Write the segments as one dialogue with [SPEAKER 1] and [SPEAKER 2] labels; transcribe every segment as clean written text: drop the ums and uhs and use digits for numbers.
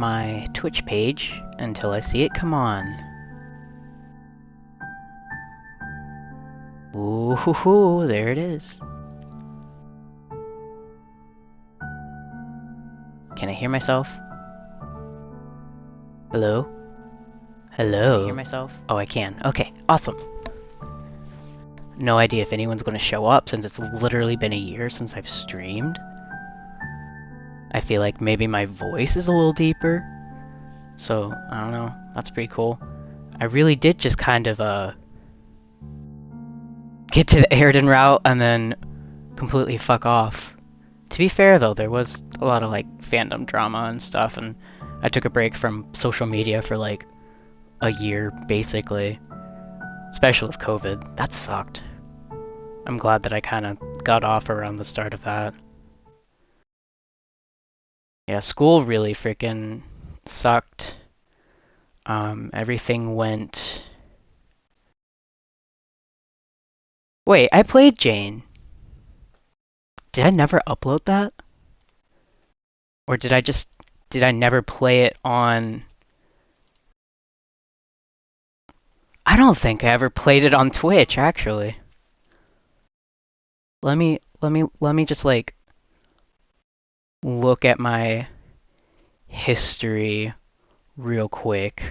[SPEAKER 1] my Twitch page until I see it come on. Ooh, hoo, hoo, there it is. Can I hear myself? Hello? Hello? Can I hear myself? Oh, I can. Okay, awesome. No idea if anyone's gonna show up since it's literally been a year since I've streamed. I feel like maybe my voice is a little deeper. So, I don't know. That's pretty cool. I really did just kind of, get to the Airden route and then completely fuck off. To be fair though, there was a lot of like fandom drama and stuff, and I took a break from social media for like a year basically. Especially with COVID. That sucked. I'm glad that I kind of got off around the start of that. Yeah, school really freaking sucked. Everything went... Wait, I played Jane. Did I never upload that? Or did I never play it on... I don't think I ever played it on Twitch, actually. Let me just like look at my history real quick.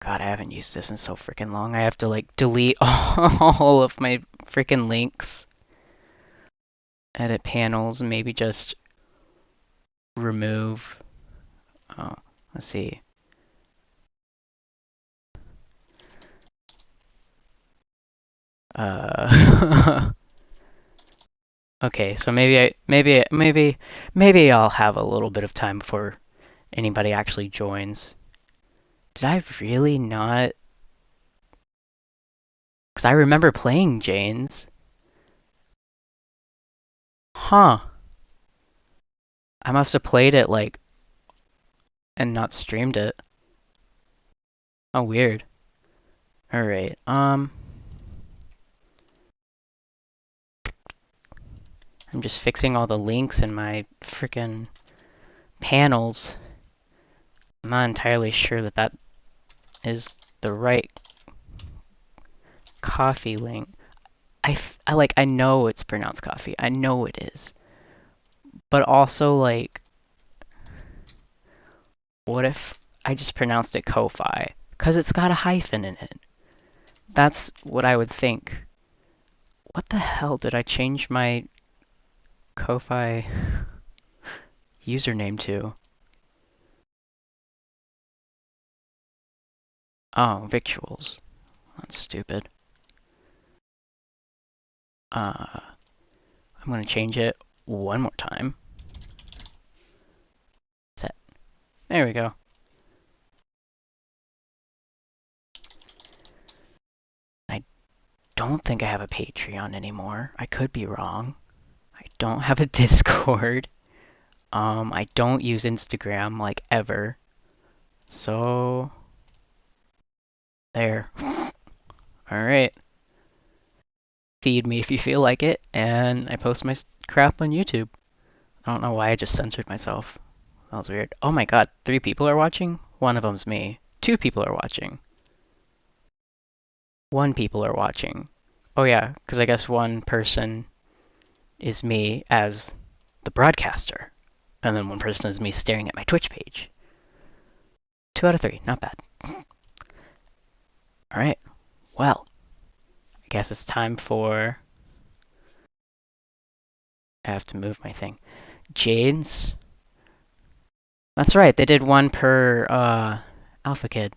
[SPEAKER 1] God, I haven't used this in so freaking long. I have to like delete all of my freaking links. Edit panels, maybe just remove. Oh, let's see. Okay, so maybe I'll have a little bit of time before anybody actually joins. Did I really not? Because I remember playing Jane's. Huh. I must have played it, like, and not streamed it. Oh, weird. Alright, I'm just fixing all the links in my frickin' panels. I'm not entirely sure that that is the right coffee link. I know it's pronounced coffee. I know it is. But also, like, what if I just pronounced it Ko-Fi? Because it's got a hyphen in it. That's what I would think. What the hell did I change my Ko-Fi username to? Oh, Victuals. That's stupid. I'm gonna change it one more time. Set. There we go. I don't think I have a Patreon anymore. I could be wrong. I don't have a Discord. I don't use Instagram, like, ever. So... there. Alright. Feed me if you feel like it, and I post my crap on YouTube. I don't know why I just censored myself. That was weird. Oh my god, 3 people are watching? One of them's me. 2 people are watching. 1 people are watching. Oh yeah, because I guess 1 person is me as the broadcaster. And then 1 person is me staring at my Twitch page. 2 out of 3, not bad. Alright, well, I guess it's time for... I have to move my thing. Jade's. That's right, they did 1 per Alpha Kid.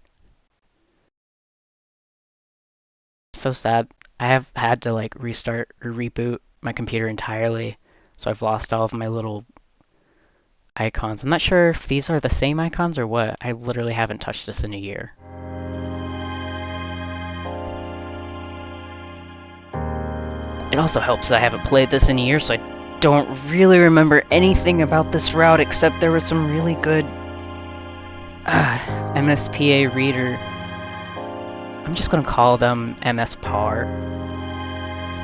[SPEAKER 1] So sad. I have had to like restart or reboot my computer entirely, so I've lost all of my little icons. I'm not sure if these are the same icons or what. I literally haven't touched this in a year. It also helps that I haven't played this in a year, so I don't really remember anything about this route except there was some really good MSPA reader. I'm just gonna call them MS Par.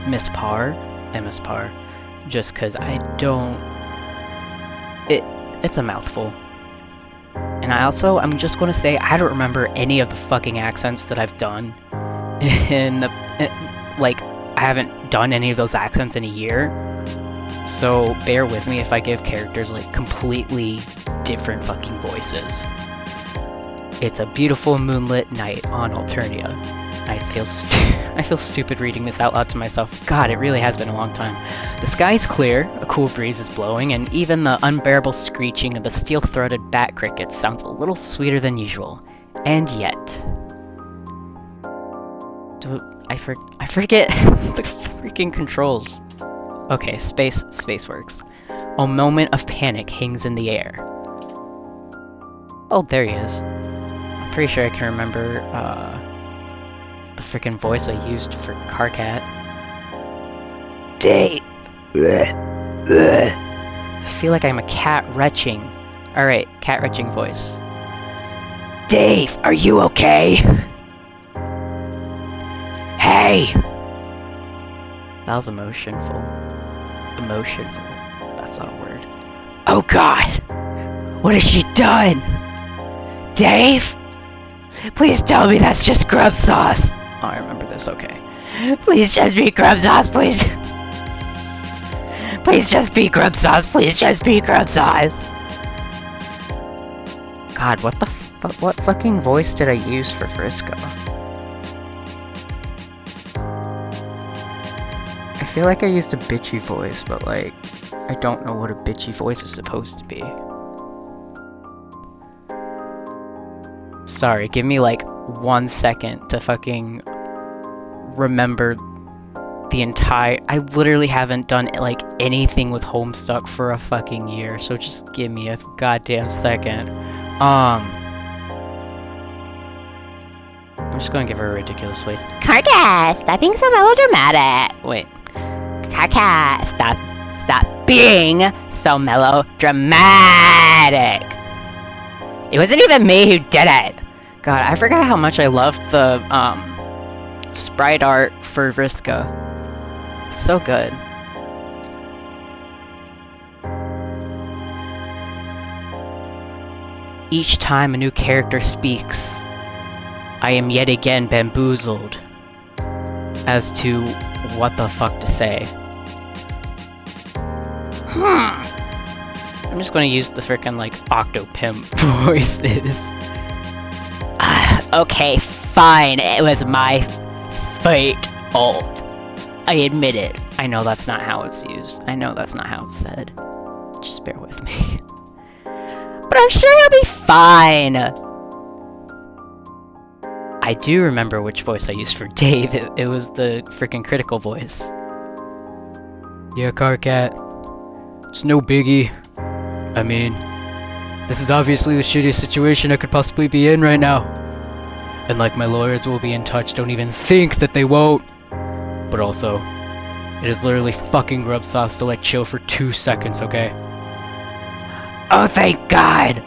[SPEAKER 1] Miss Par? MS Par. Just cause I don't... It's a mouthful. And I'm just gonna say, I don't remember any of the fucking accents that I've done. Like, I haven't done any of those accents in a year. So bear with me if I give characters like completely different fucking voices. It's a beautiful moonlit night on Alternia. I feel stupid reading this out loud to myself. God, it really has been a long time. The sky's clear, a cool breeze is blowing, and even the unbearable screeching of the steel-throated bat crickets sounds a little sweeter than usual. And yet... I forget the freaking controls. Okay, space works. A moment of panic hangs in the air. Oh, there he is. I'm pretty sure I can remember, the freaking voice I used for Carcat. Dave! I feel like I'm a cat retching. Alright, cat retching voice. Dave, are you okay? Hey! That was emotionful. That's not a word. Oh god! What has she done? Dave? Please tell me that's just grub sauce! Oh, I remember this, okay. Please just be grub sauce, please! Please just be grub sauce, please just be grub sauce! God, what fucking voice did I use for Frisco? I feel like I used a bitchy voice, but like, I don't know what a bitchy voice is supposed to be. Sorry, give me like 1 second to fucking remember the entire... I literally haven't done like anything with Homestuck for a fucking year, so just give me a goddamn second. I'm just gonna give her a ridiculous voice. Carcass, that thing's so melodramatic. Wait. Carcass, stop being so melodramatic. It wasn't even me who did it. God, I forgot how much I loved the sprite art for Vriska. It's so good. Each time a new character speaks, I am yet again bamboozled as to what the fuck to say. I'm just gonna use the frickin' like Octopimp voices. Okay, fine, it was my fault. I admit it. I know that's not how it's used. I know that's not how it's said. Just bear with me. But I'm sure he'll be fine! I do remember which voice I used for Dave. It was the freaking critical voice. Yeah, Carcat. It's no biggie. I mean, this is obviously the shittiest situation I could possibly be in right now. And like my lawyers will be in touch, don't even think that they won't. But also, it is literally fucking grub sauce, so like chill for 2 seconds, okay? Oh, thank God!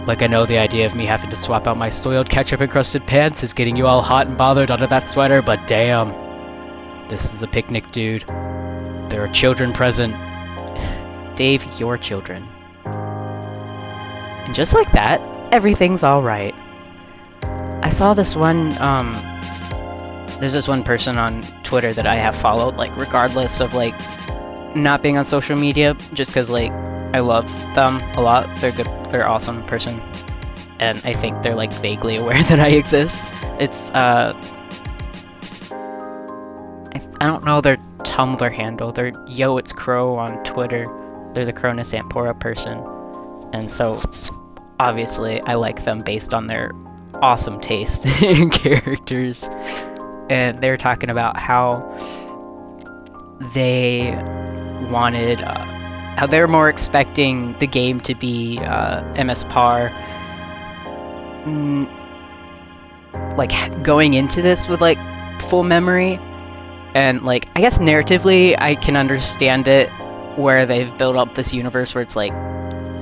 [SPEAKER 1] Like I know the idea of me having to swap out my soiled ketchup-encrusted pants is getting you all hot and bothered under that sweater, but damn. This is a picnic, dude. There are children present. Dave, your children. And just like that, everything's alright. I saw this one, there's this one person on Twitter that I have followed, like, regardless of, like, not being on social media, just because, like, I love them a lot. They're good, they're an awesome person. And I think they're, like, vaguely aware that I exist. It's, I don't know their Tumblr handle. They're Yo It's Crow on Twitter. They're the Cronus Ampora person. And so, obviously, I like them based on their awesome taste in characters. And they were talking about how they wanted, how they're more expecting the game to be MS Par. Like, going into this with, like, full memory. And, like, I guess narratively, I can understand it, where they've built up this universe where it's, like,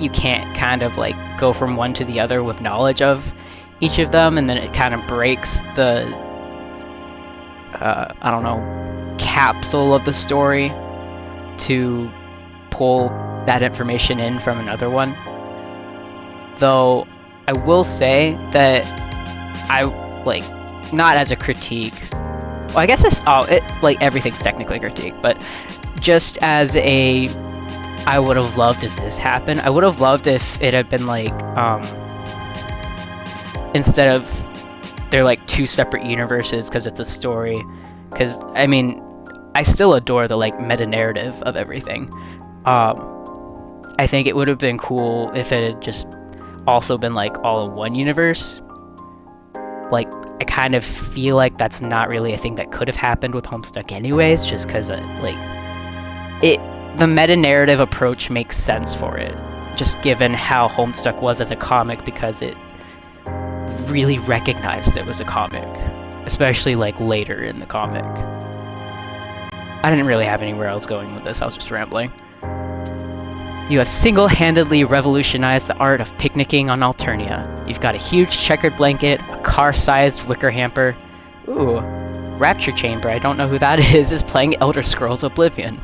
[SPEAKER 1] you can't kind of, like, go from one to the other with knowledge of each of them, and then it kind of breaks the, I don't know, capsule of the story to pull that information in from another one. Though I will say that I like, not as a critique. Well, I guess like everything's technically a critique, but just as a, I would have loved if this happened. I would have loved if it had been like, instead of they're like two separate universes because it's a story. Because I mean, I still adore the like meta narrative of everything. I think it would have been cool if it had just also been like all in one universe. Like, I kind of feel like that's not really a thing that could have happened with Homestuck anyways, just because like the meta narrative approach makes sense for it, just given how Homestuck was as a comic, because it really recognized it was a comic, especially like later in the comic. I didn't really have anywhere else going with this, I was just rambling. You have single-handedly revolutionized the art of picnicking on Alternia. You've got a huge checkered blanket, a car-sized wicker hamper. Ooh, Rapture Chamber, I don't know who that is playing Elder Scrolls Oblivion.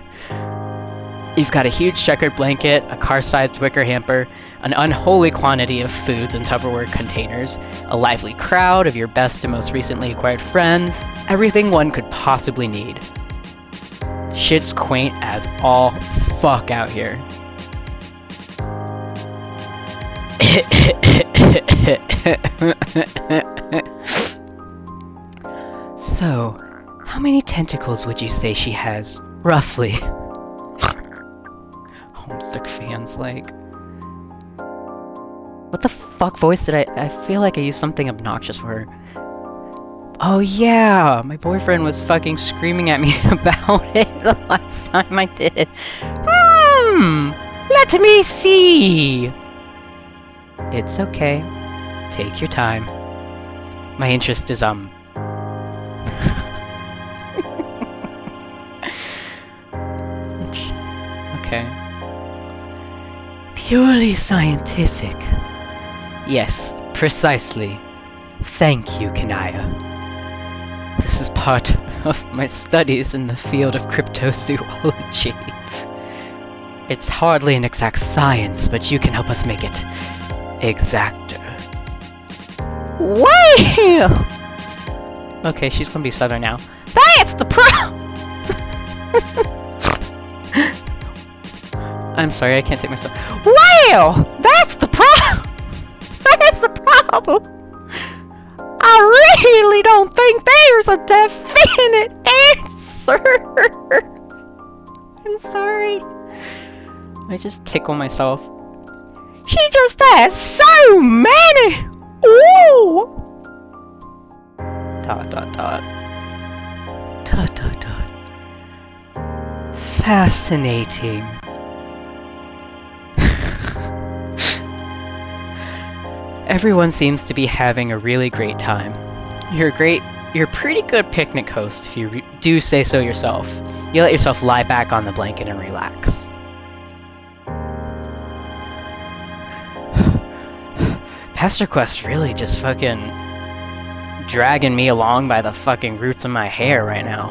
[SPEAKER 1] You've got a huge checkered blanket, a car-sized wicker hamper, an unholy quantity of foods in Tupperware containers, a lively crowd of your best and most recently acquired friends, everything one could possibly need. Shit's quaint as all fuck out here. So, how many tentacles would you say she has, roughly? Homestuck fans, like... What the fuck voice did I feel like I used something obnoxious for her. Oh yeah, my boyfriend was fucking screaming at me about it the last time I did it. Let me see! It's okay. Take your time. My interest is, okay. Purely scientific. Yes, precisely. Thank you, Kanaya. This is part of my studies in the field of cryptozoology. It's hardly an exact science, but you can help us make it exacter. Wow! Okay, she's gonna be southern now. That's the I'm sorry, I can't take myself. Wow! That's the That's the problem! I really don't think there's a definite answer! I'm sorry. I just tickle myself. She just has so many! Ooh! Dot dot dot. Dot dot dot. Fascinating. Everyone seems to be having a really great time. You're a pretty good picnic host if you do say so yourself. You let yourself lie back on the blanket and relax. PESTERQUEST really just fucking dragging me along by the fucking roots of my hair right now.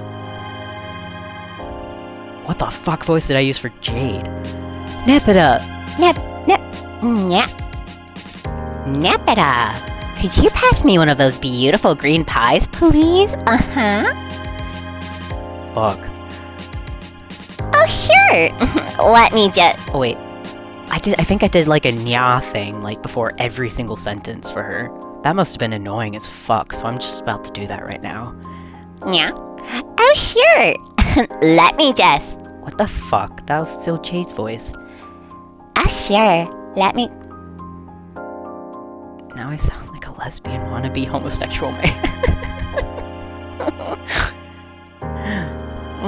[SPEAKER 1] What the fuck voice did I use for Jade? Nap it up. Nap. Nap it up. Could you pass me one of those beautiful green pies, please? Uh-huh. Fuck. Oh, sure. Let me just... Oh, wait. I think I did like a nya thing, like before every single sentence for her. That must have been annoying as fuck, so I'm just about to do that right now. Nya? Oh, sure. Let me just... What the fuck? That was still Jade's voice. Oh, sure. Let me... Now I sound like a lesbian wannabe homosexual man.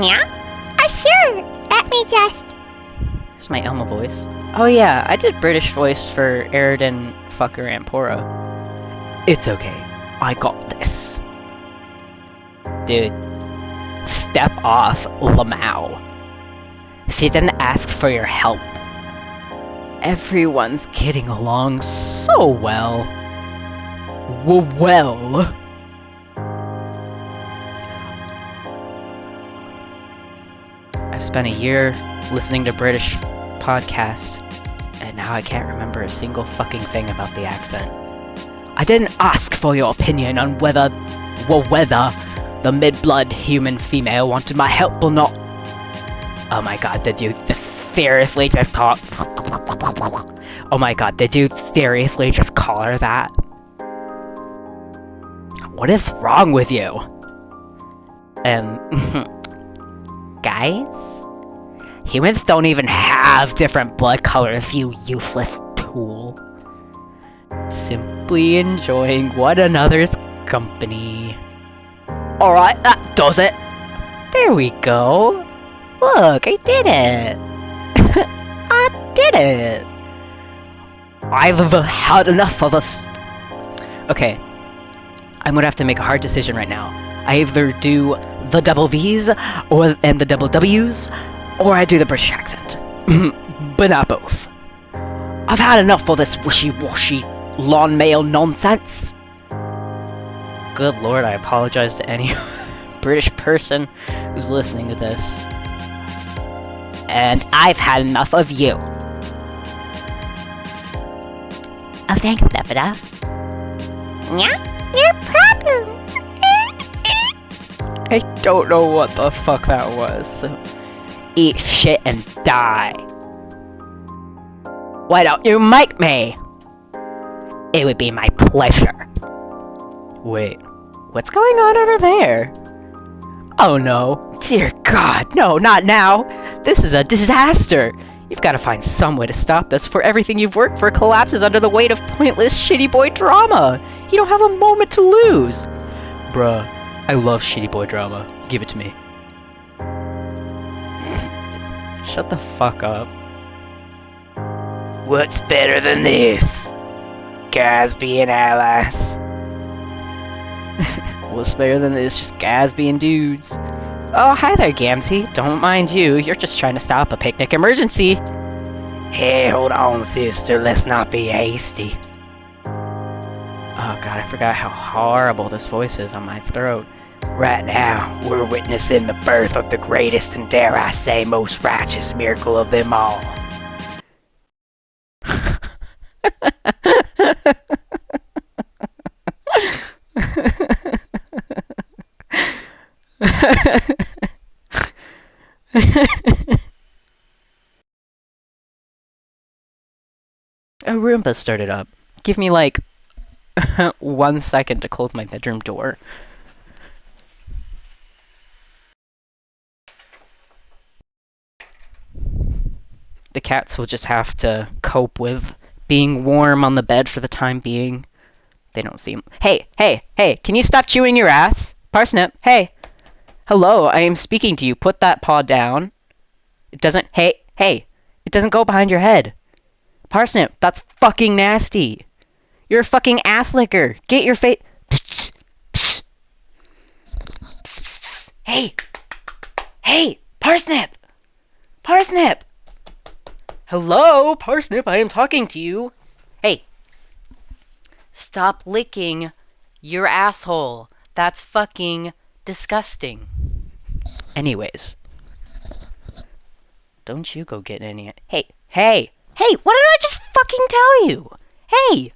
[SPEAKER 1] Yeah? Oh, sure. Let me just... Here's my Elma voice. Oh yeah, I did British voice for Eridan Fucker Ampora. It's okay. I got this. Dude. Step off, Lamau. She didn't ask for your help. Everyone's getting along so well. Well. I've spent a year listening to British podcasts, And now I can't remember a single fucking thing about the accent. I didn't ask for your opinion on whether the mid-blood human female wanted my help or not. Oh my god, did you seriously just call... Oh my god, did you seriously just call her that? What is wrong with you? Guys? Humans don't even have different blood colors, you useless tool. Simply enjoying one another's company. Alright, that does it! There we go! Look, I did it! I did it! I've had enough of this. Okay, I'm gonna have to make a hard decision right now. I either do the double V's and the double W's, or I do the British accent. But not both. I've had enough of this wishy-washy lawn mail nonsense. Good lord, I apologize to any British person who's listening to this. And I've had enough of you. Oh, thanks, Lepida. Yeah, your problem. I don't know what the fuck that was, so eat shit and die. Why don't you make me? It would be my pleasure. Wait, what's going on over there? Oh no, dear god, no, not now. This is a disaster. You've got to find some way to stop this before everything you've worked for collapses under the weight of pointless shitty boy drama. You don't have a moment to lose. Bruh, I love shitty boy drama. Give it to me. Shut the fuck up. What's better than this? Guys being allies. What's better than this? Just guys being dudes. Oh, hi there, Gamsey. Don't mind you. You're just trying to stop a picnic emergency. Hey, hold on, sister. Let's not be hasty. Oh god, I forgot how horrible this voice is on my throat. Right now, we're witnessing the birth of the greatest and, dare I say, most righteous miracle of them all. A Roomba started up. Give me like 1 second to close my bedroom door. The cats will just have to cope with being warm on the bed for the time being. They don't seem... Hey, hey, hey, can you stop chewing your ass? Parsnip, hey. Hello, I am speaking to you. Put that paw down. It doesn't... Hey, hey. It doesn't go behind your head. Parsnip, that's fucking nasty. You're a fucking ass licker. Get your face... Hey. Hey, Parsnip. Parsnip. Hello, Parsnip, I am talking to you. Hey. Stop licking your asshole. That's fucking disgusting. Anyways. Don't you go get any... Hey, hey, hey, what did I just fucking tell you? Hey!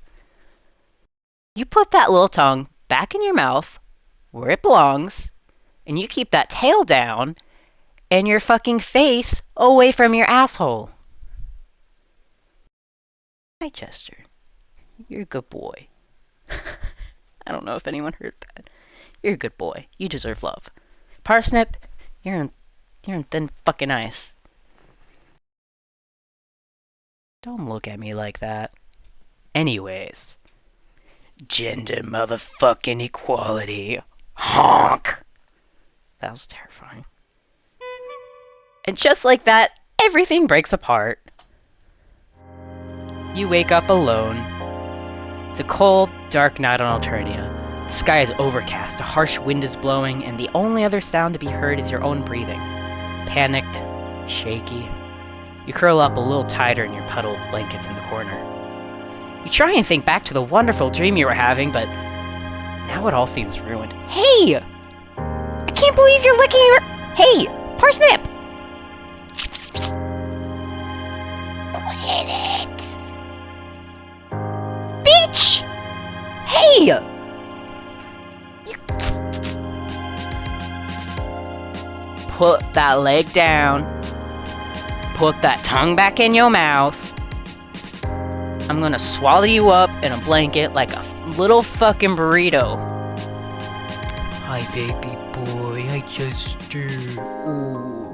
[SPEAKER 1] You put that little tongue back in your mouth, where it belongs, and you keep that tail down, and your fucking face away from your asshole. Hi, Chester. You're a good boy. I don't know if anyone heard that. You're a good boy. You deserve love. Parsnip, you're on thin fucking ice. Don't look at me like that. Anyways. Gender motherfucking equality. Honk! That was terrifying. And just like that, everything breaks apart. You wake up alone. It's a cold, dark night on Alternia. The sky is overcast, a harsh wind is blowing, and the only other sound to be heard is your own breathing. Panicked, shaky. You curl up a little tighter in your puddle of blankets in the corner. You try and think back to the wonderful dream you were having, but now it all seems ruined. Hey! I can't believe you're licking your... Hey! Parsnip! Quit it! put that leg down. Put that tongue back in your mouth. I'm gonna swallow you up in a blanket like a little fucking burrito. Hi, baby boy. I just Ooh.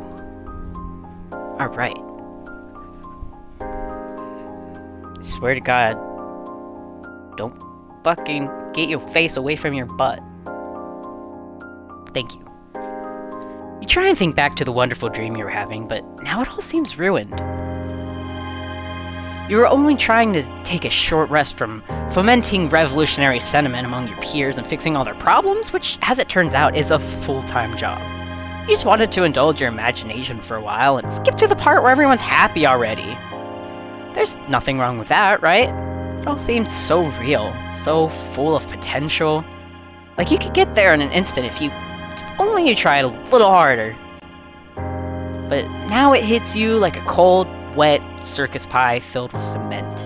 [SPEAKER 1] Alright. I swear to God, don't fucking get your face away from your butt. Thank you. You try and think back to the wonderful dream you were having, but now it all seems ruined. You were only trying to take a short rest from fomenting revolutionary sentiment among your peers and fixing all their problems, which, as it turns out, is a full-time job. You just wanted to indulge your imagination for a while and skip to the part where everyone's happy already. There's nothing wrong with that, right? It all seemed so real, so full of potential. Like you could get there in an instant if only you tried a little harder. But now it hits you like a cold, wet circus pie filled with cement.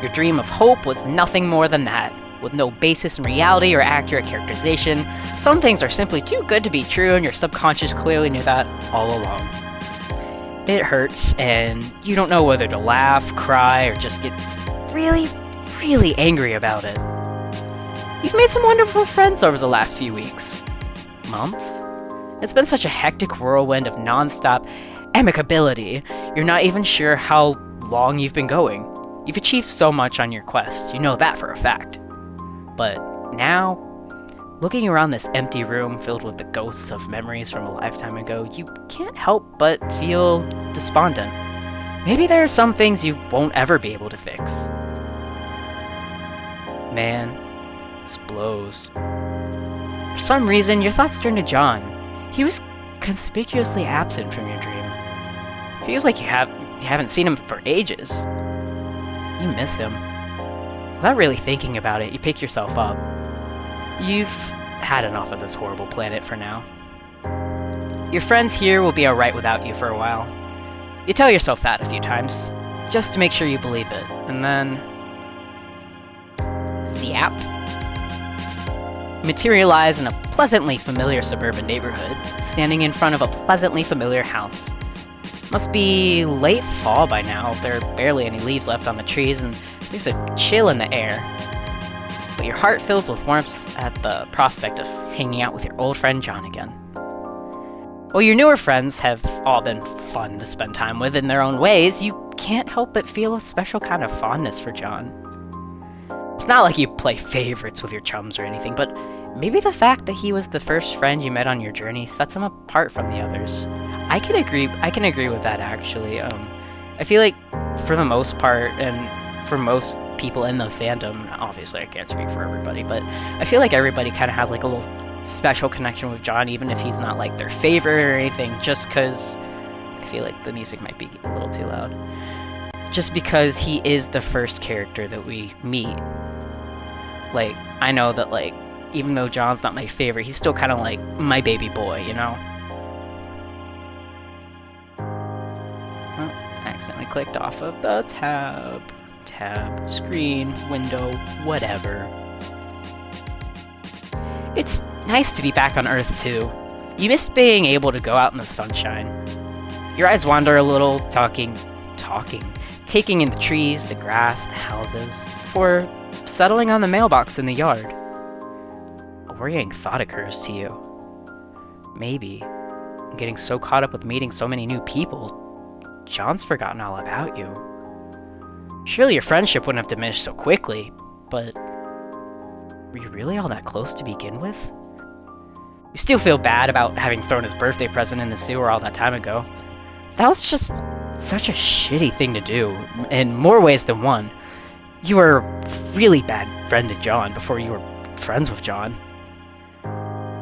[SPEAKER 1] Your dream of hope was nothing more than that, with no basis in reality or accurate characterization. Some things are simply too good to be true, and your subconscious clearly knew that all along. It hurts, and you don't know whether to laugh, cry, or just get really, really angry about it. You've made some wonderful friends over the last few weeks. Months? It's been such a hectic whirlwind of non-stop amicability, you're not even sure how long you've been going. You've achieved so much on your quest, you know that for a fact. But now, looking around this empty room filled with the ghosts of memories from a lifetime ago, you can't help but feel despondent. Maybe there are some things you won't ever be able to fix. Man, this blows. For some reason, your thoughts turn to John. He was conspicuously absent from your dream. Feels like you haven't seen him for ages. You miss him. Without really thinking about it, you pick yourself up. You've had enough of this horrible planet for now. Your friends here will be alright without you for a while. You tell yourself that a few times, just to make sure you believe it, and then... Zap. Materialize in a pleasantly familiar suburban neighborhood, standing in front of a pleasantly familiar house. Must be late fall by now. There are barely any leaves left on the trees, and there's a chill in the air. But your heart fills with warmth at the prospect of hanging out with your old friend John again. While your newer friends have all been fun to spend time with in their own ways, you can't help but feel a special kind of fondness for John. It's not like you play favorites with your chums or anything, but maybe the fact that he was the first friend you met on your journey sets him apart from the others. I can agree with that, actually. I feel like, for the most part, and for most people in the fandom, obviously I can't speak for everybody, but I feel like everybody kind of has like a little special connection with John, even if he's not like their favorite or anything, just because I feel like the music might be a little too loud. Just because he is the first character that we meet. Like, I know that, like, even though John's not my favorite, he's still kind of like my baby boy, you know? Oh, I accidentally clicked off of the tab, screen, window, whatever. It's nice to be back on Earth, too. You miss being able to go out in the sunshine. Your eyes wander a little, taking in the trees, the grass, the houses, before settling on the mailbox in the yard. A worrying thought occurs to you. Maybe, getting so caught up with meeting so many new people, John's forgotten all about you. Surely your friendship wouldn't have diminished so quickly, but were you really all that close to begin with? You still feel bad about having thrown his birthday present in the sewer all that time ago. That was just such a shitty thing to do, in more ways than one. You were a really bad friend to John before you were friends with John.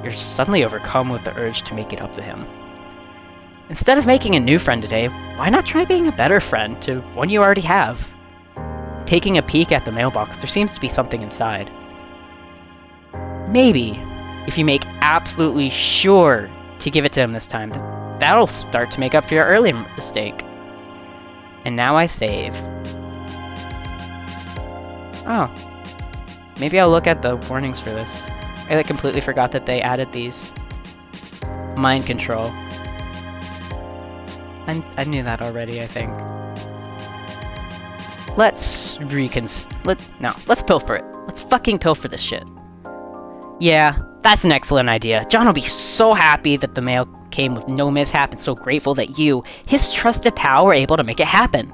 [SPEAKER 1] You're suddenly overcome with the urge to make it up to him. Instead of making a new friend today, why not try being a better friend to one you already have? Taking a peek at the mailbox, there seems to be something inside. Maybe, if you make absolutely sure to give it to him this time, that'll start to make up for your earlier mistake. And now I save. Oh. Maybe I'll look at the warnings for this. I completely forgot that they added these. Mind control. I knew that already, I think. Let's pilfer it. Let's fucking pilfer this shit. Yeah, that's an excellent idea. John will be so happy that the mail came with no mishap and so grateful that you, his trusted pal, were able to make it happen.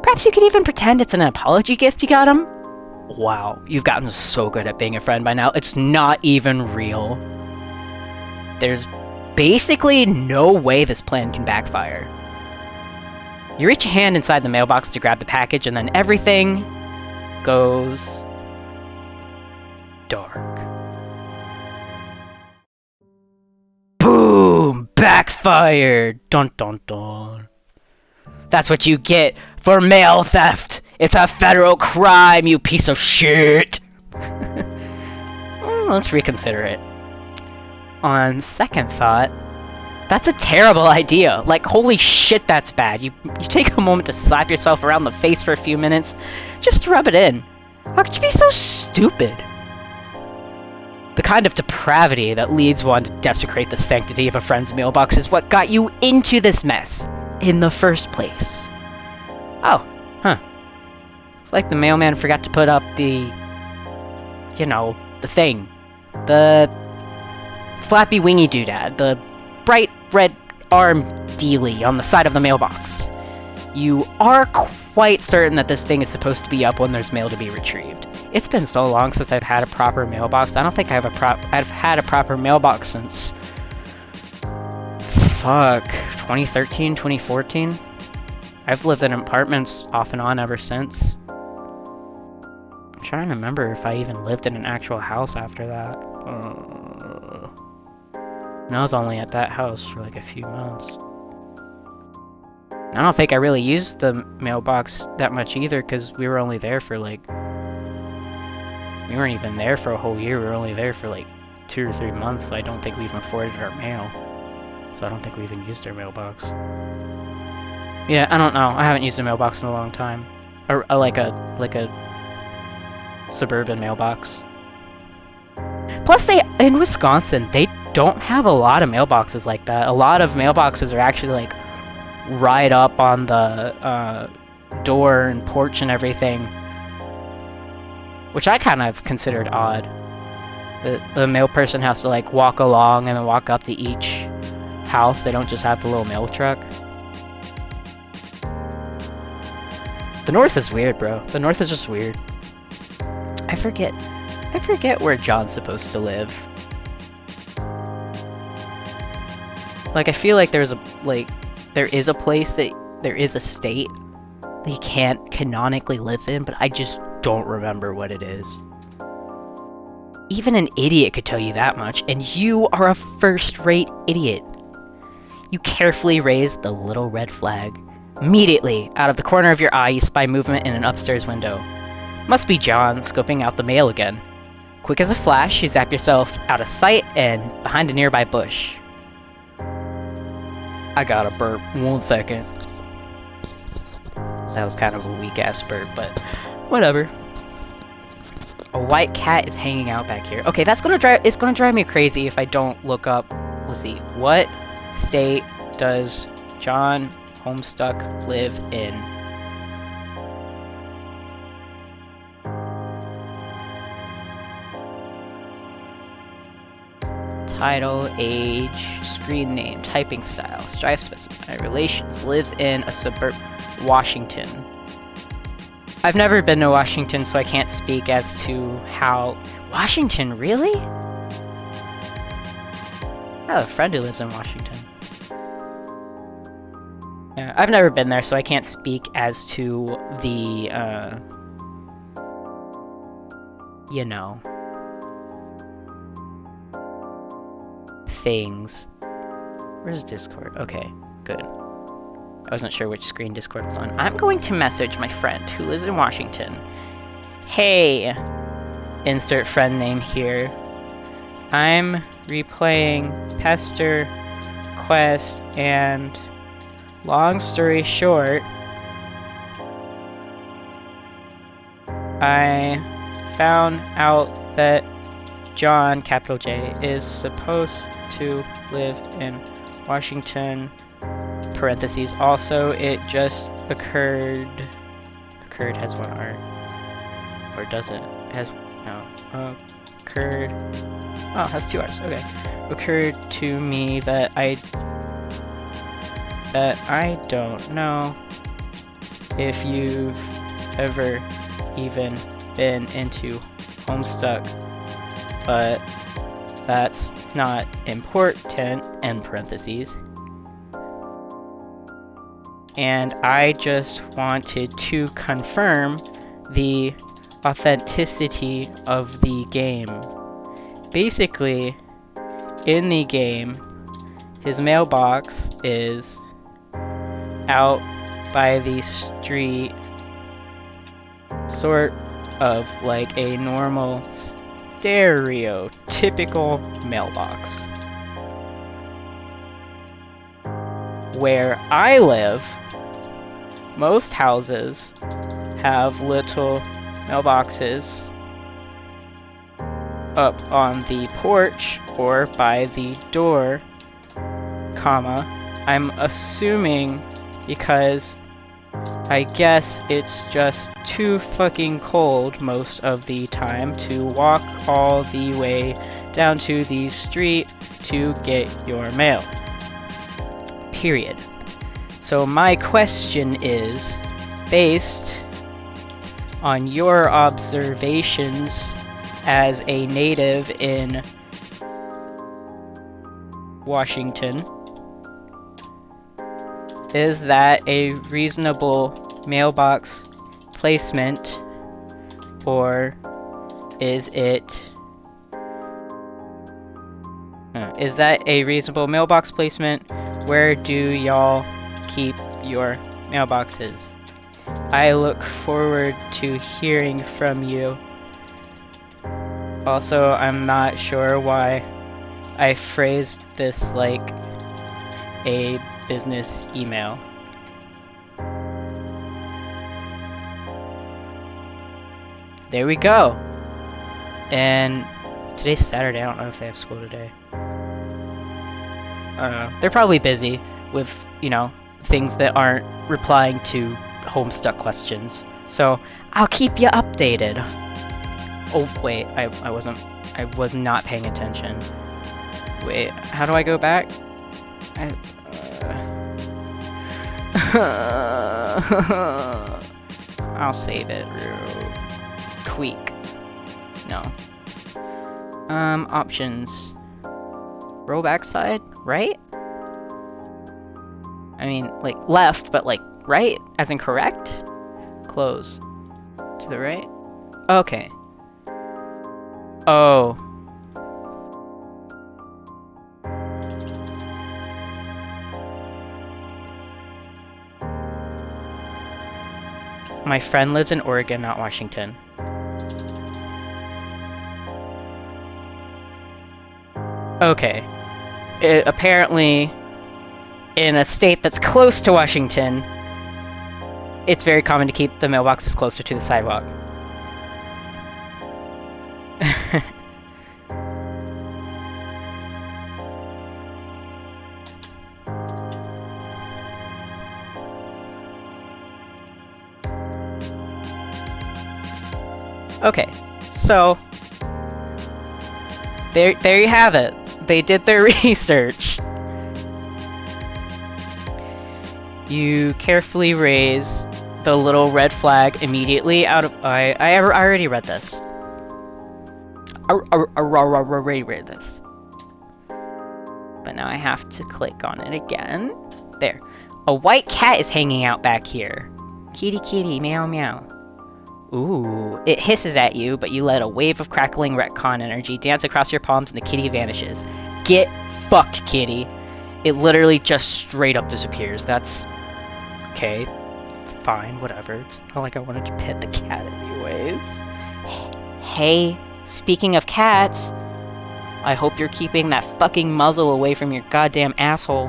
[SPEAKER 1] Perhaps you could even pretend it's an apology gift you got him? Wow, you've gotten so good at being a friend by now, it's not even real. There's basically no way this plan can backfire. You reach a hand inside the mailbox to grab the package, and then everything goes dark. Boom! Backfired! Dun dun dun. That's what you get for mail theft! It's a federal crime, you piece of shit! Well, let's reconsider it. On second thought, that's a terrible idea. Like, holy shit, that's bad. You take a moment to slap yourself around the face for a few minutes, just to rub it in. How could you be so stupid? The kind of depravity that leads one to desecrate the sanctity of a friend's mailbox is what got you into this mess in the first place. Oh, huh. It's like the mailman forgot to put up the... you know, the thing. The flappy wingy doodad. The bright red arm dealy on the side of the mailbox. You are quite certain that this thing is supposed to be up when there's mail to be retrieved. It's been so long since I've had a proper mailbox. I don't think I've had a proper mailbox since... fuck... 2013, 2014? I've lived in apartments off and on ever since. I'm trying to remember if I even lived in an actual house after that. And I was only at that house for like a few months. I don't think I really used the mailbox that much either, because we were only there for like... we weren't even there for a whole year, we were only there for like 2 or 3 months, so I don't think we even forwarded our mail. So I don't think we even used our mailbox. Yeah, I don't know. I haven't used a mailbox in a long time. Or like a suburban mailbox. Plus, in Wisconsin, they don't have a lot of mailboxes like that. A lot of mailboxes are actually like right up on the door and porch and everything, which I kind of considered odd. The mail person has to like walk along and then walk up to each house. They don't just have the little mail truck. The North is weird, bro. The North is just weird. I forget where John's supposed to live. Like, I feel like there is a place that there is a state that he canonically lives in, but I just don't remember what it is. Even an idiot could tell you that much, and you are a first-rate idiot. You carefully raise the little red flag. Immediately, out of the corner of your eye, you spy movement in an upstairs window. Must be John, scoping out the mail again. Quick as a flash, you zap yourself out of sight and behind a nearby bush. I got a burp. 1 second. That was kind of a weak-ass burp, but whatever. A white cat is hanging out back here. Okay, it's gonna drive me crazy if I don't look up. Let's see. What state does John Homestuck live in? Title, age, screen name, typing style, strive specify, relations, lives in a suburb, Washington. I've never been to Washington, so I can't speak as to how... Washington, really? I have a friend who lives in Washington. Yeah, I've never been there, so I can't speak as to the, you know... things. Where's Discord? Okay, good. I wasn't sure which screen Discord was on. I'm going to message my friend who lives in Washington. Hey, insert friend name here. I'm replaying PESTERQuest, and long story short, I found out that John, capital J, is supposed to live in Washington, parentheses. Also, it just occurred. Occurred has one R. Or doesn't. It has. No. Occurred. Oh, it has two R's. Okay. Occurred to me that I don't know if you've ever even been into Homestuck, but that's not important, end parentheses. And I just wanted to confirm the authenticity of the game. Basically, in the game, his mailbox is out by the street, sort of like a normal stereotypical mailbox. Where I live, most houses have little mailboxes up on the porch or by the door, comma, I'm assuming because I guess it's just too fucking cold most of the time to walk all the way down to the street to get your mail. Period. So my question is, based on your observations as a native in Washington, is that a reasonable mailbox placement, or is that a reasonable mailbox placement? Where do y'all keep your mailboxes? I look forward to hearing from you. Also, I'm not sure why I phrased this like a business email. There we go. And today's Saturday. I don't know if they have school today. I don't know. They're probably busy with, things that aren't replying to Homestuck questions. So I'll keep you updated. Oh wait, I was not paying attention. Wait, how do I go back? I'll save it real quick. No. Options. Roll backside, right? I mean, like left, but like right, as in correct? Close. To the right? Okay. Oh. My friend lives in Oregon, not Washington. Okay. Apparently, in a state that's close to Washington, it's very common to keep the mailboxes closer to the sidewalk. Okay, so there you have it. They did their research. You carefully raise the little red flag immediately out of... I already read this. I already read this. But now I have to click on it again. There. A white cat is hanging out back here. Kitty kitty, meow meow. Ooh, it hisses at you, but you let a wave of crackling retcon energy dance across your palms and the kitty vanishes. Get fucked, kitty. It literally just straight up disappears. That's... okay. Fine, whatever. It's not like I wanted to pet the cat anyways. Hey, speaking of cats, I hope you're keeping that fucking muzzle away from your goddamn asshole.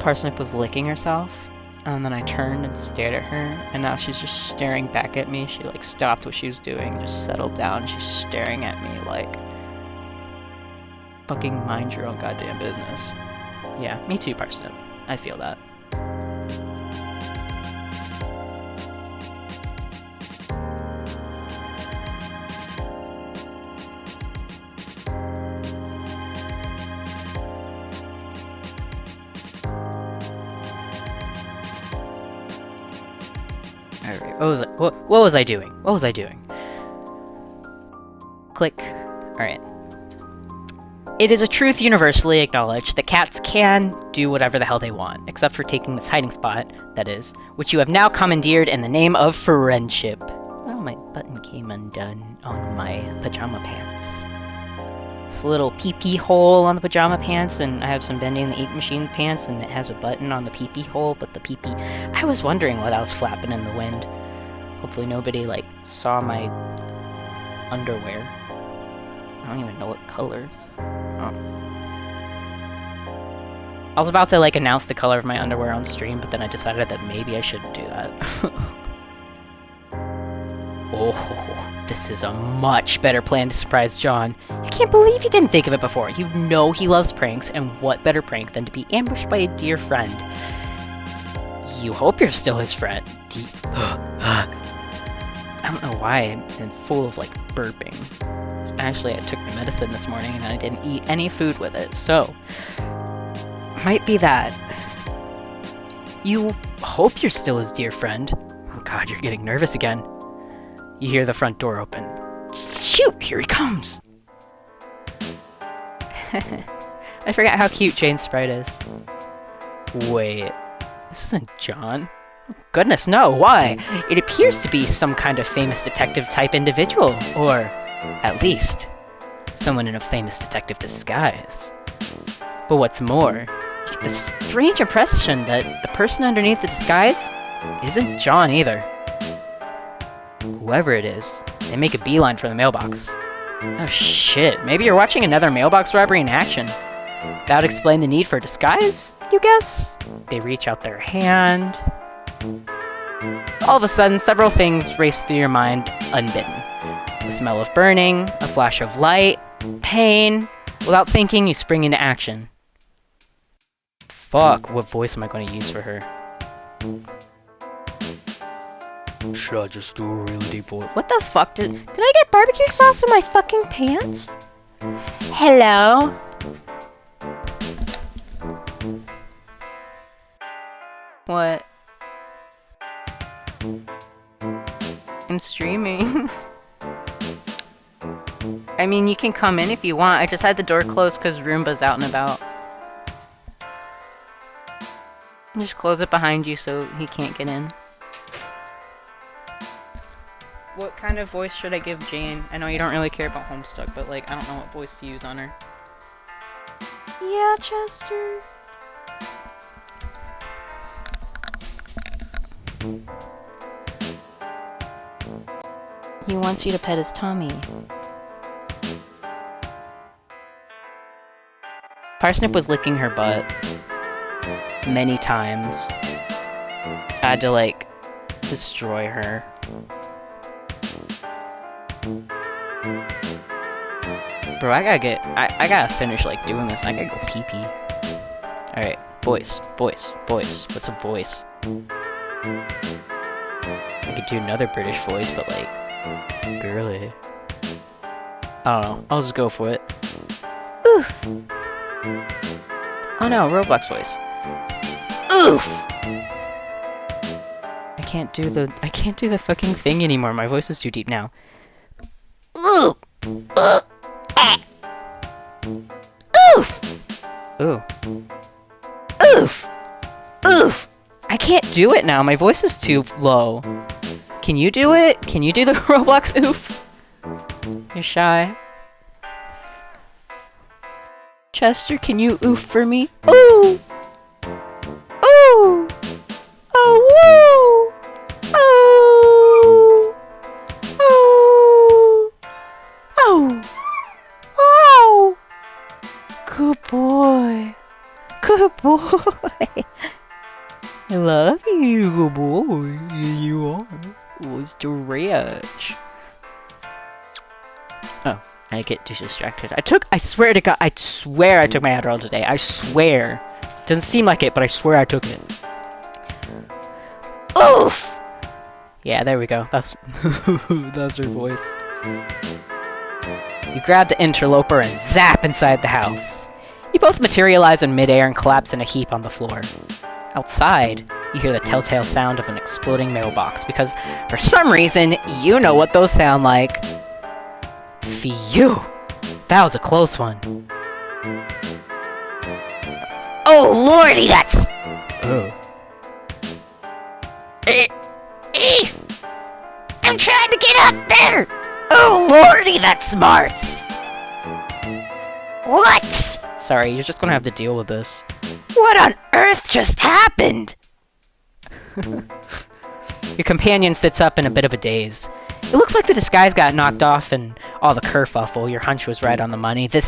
[SPEAKER 1] Parsnip was licking herself. And then I turned and stared at her, and now she's just staring back at me. She like stopped what she was doing, just settled down. She's staring at me like, fucking mind your own goddamn business. Yeah, me too, Parsnip. I feel that. Alright, what was I doing? What was I doing? Click. Alright. It is a truth universally acknowledged that cats can do whatever the hell they want, except for taking this hiding spot, that is, which you have now commandeered in the name of friendship. Oh, my button came undone on my pajama pants. This little pee-pee hole on the pajama pants, and I have some bending in the ink machine pants, and it has a button on the pee-pee hole, but the pee-pee... I was wondering what I was flapping in the wind. Hopefully nobody, like, saw my underwear. I don't even know what color. Oh. I was about to, like, announce the color of my underwear on stream, but then I decided that maybe I shouldn't do that. Oh, this is a much better plan to surprise John. I can't believe you didn't think of it before. You know he loves pranks, and what better prank than to be ambushed by a dear friend? You hope you're still his friend. I don't know why I'm full of, like, burping. Actually, I took my medicine this morning and I didn't eat any food with it, so... might be that. You hope you're still his dear friend. Oh god, you're getting nervous again. You hear the front door open. Shoot, here he comes! I forgot how cute Jane's sprite is. Wait, this isn't John? Goodness, no, why? It appears to be some kind of famous detective-type individual, or... at least, someone in a famous detective disguise. But what's more, you get this strange impression that the person underneath the disguise isn't John either. Whoever it is, they make a beeline for the mailbox. Oh shit, maybe you're watching another mailbox robbery in action. That would explain the need for a disguise, you guess? They reach out their hand. All of a sudden, several things race through your mind unbidden. The smell of burning, a flash of light, pain. Without thinking, you spring into action. Fuck, what voice am I going to use for her? Should I just do a really deep voice? What the fuck? Did I get barbecue sauce in my fucking pants? Hello? What? I'm streaming. I mean, you can come in if you want. I just had the door closed because Roomba's out and about. Just close it behind you so he can't get in. What kind of voice should I give Jane? I know you don't really care about Homestuck, but like, I don't know what voice to use on her. Yeah, Chester. He wants you to pet his tummy. Parsnip was licking her butt many times. I had to, like, destroy her. Bro, I gotta finish, like, doing this. I gotta go pee-pee. Alright, voice. What's a voice? I could do another British voice, but, like, girly. I don't know. I'll just go for it. Oof! Oh no, Roblox voice. Oof! I can't do the fucking thing anymore. My voice is too deep now. Oof! Oof! Ooh. Oof! Oof! I can't do it now. My voice is too low. Can you do it? Can you do the Roblox oof? You're shy. Chester, can you oof for me? Ooh! Ooh! Oh, woo! Oh! Oh! Oh! Oh! Good boy. Good boy. I love you, good boy. You are. Was the rich. Oh, I get distracted. I swear to God, I swear I took my Adderall today. I swear. Doesn't seem like it, but I swear I took it. Oof! Yeah, there we go. That's that's her voice. You grab the interloper and zap inside the house. You both materialize in midair and collapse in a heap on the floor. Outside, you hear the telltale sound of an exploding mailbox, because for some reason, you know what those sound like. Phew! That was a close one. Oh lordy, that's... Oh. I'm trying to get up there! Oh lordy, that's smart! What? Sorry, you're just gonna have to deal with this. What on earth just happened? Your companion sits up in a bit of a daze. It looks like the disguise got knocked off and all the kerfuffle. Your hunch was right on the money. This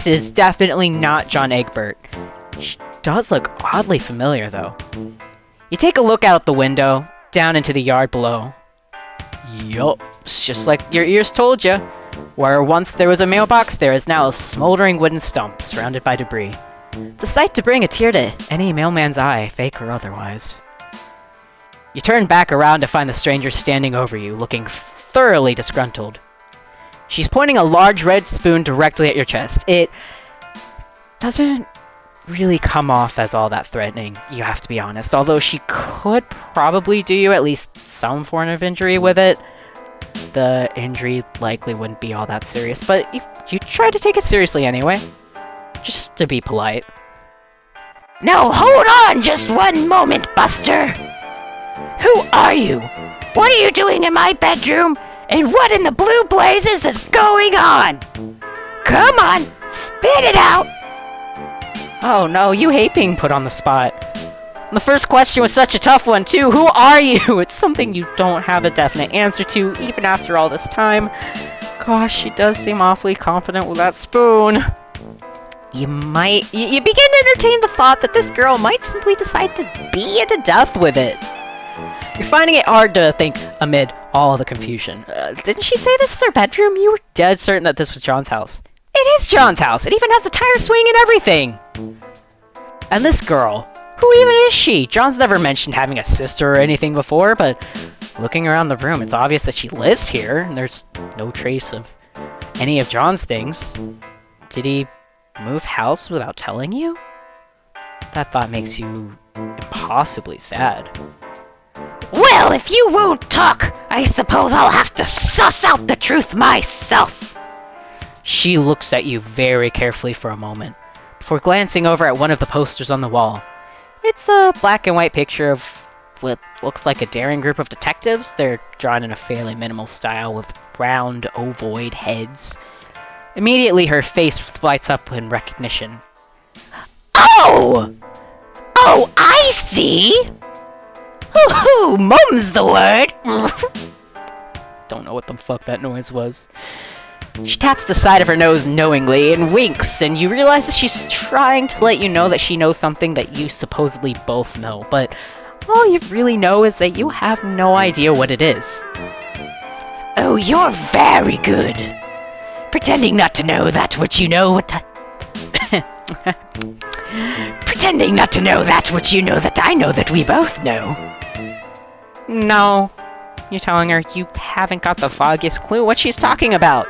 [SPEAKER 1] is definitely not John Egbert. She does look oddly familiar, though. You take a look out the window, down into the yard below. Yup, it's just like your ears told you. Where once there was a mailbox, there is now a smoldering wooden stump surrounded by debris. It's a sight to bring a tear to any mailman's eye, fake or otherwise. You turn back around to find the stranger standing over you, looking thoroughly disgruntled. She's pointing a large red spoon directly at your chest. It doesn't really come off as all that threatening, you have to be honest, although she could probably do you at least some form of injury with it. The injury likely wouldn't be all that serious, but you try to take it seriously anyway. Just to be polite. Now hold on just one moment, Buster! Who are you? What are you doing in my bedroom? And what in the blue blazes is going on? Come on, spit it out! Oh no, you hate being put on the spot. The first question was such a tough one too. Who are you? It's something you don't have a definite answer to, even after all this time. Gosh, she does seem awfully confident with that spoon. You begin to entertain the thought that this girl might simply decide to beat you to death with it. You're finding it hard to think amid all the confusion. Didn't she say this is her bedroom? You were dead certain that this was John's house. It is John's house! It even has a tire swing and everything! And this girl, who even is she? John's never mentioned having a sister or anything before, but looking around the room, it's obvious that she lives here, and there's no trace of any of John's things. Did he move house without telling you? That thought makes you impossibly sad. Well, if you won't talk, I suppose I'll have to suss out the truth myself. She looks at you very carefully for a moment, before glancing over at one of the posters on the wall. It's a black and white picture of what looks like a daring group of detectives. They're drawn in a fairly minimal style with round, ovoid heads. Immediately, her face lights up in recognition. Oh! Oh, I see! Hoo-hoo! Mum's the word! Don't know what the fuck that noise was. She taps the side of her nose knowingly and winks, and you realize that she's trying to let you know that she knows something that you supposedly both know, but all you really know is that you have no idea what it is. Oh, you're very good. Pretending not to know that which you know Pretending not to know that which you know that I know that we both know. No. You're telling her you haven't got the foggiest clue what she's talking about.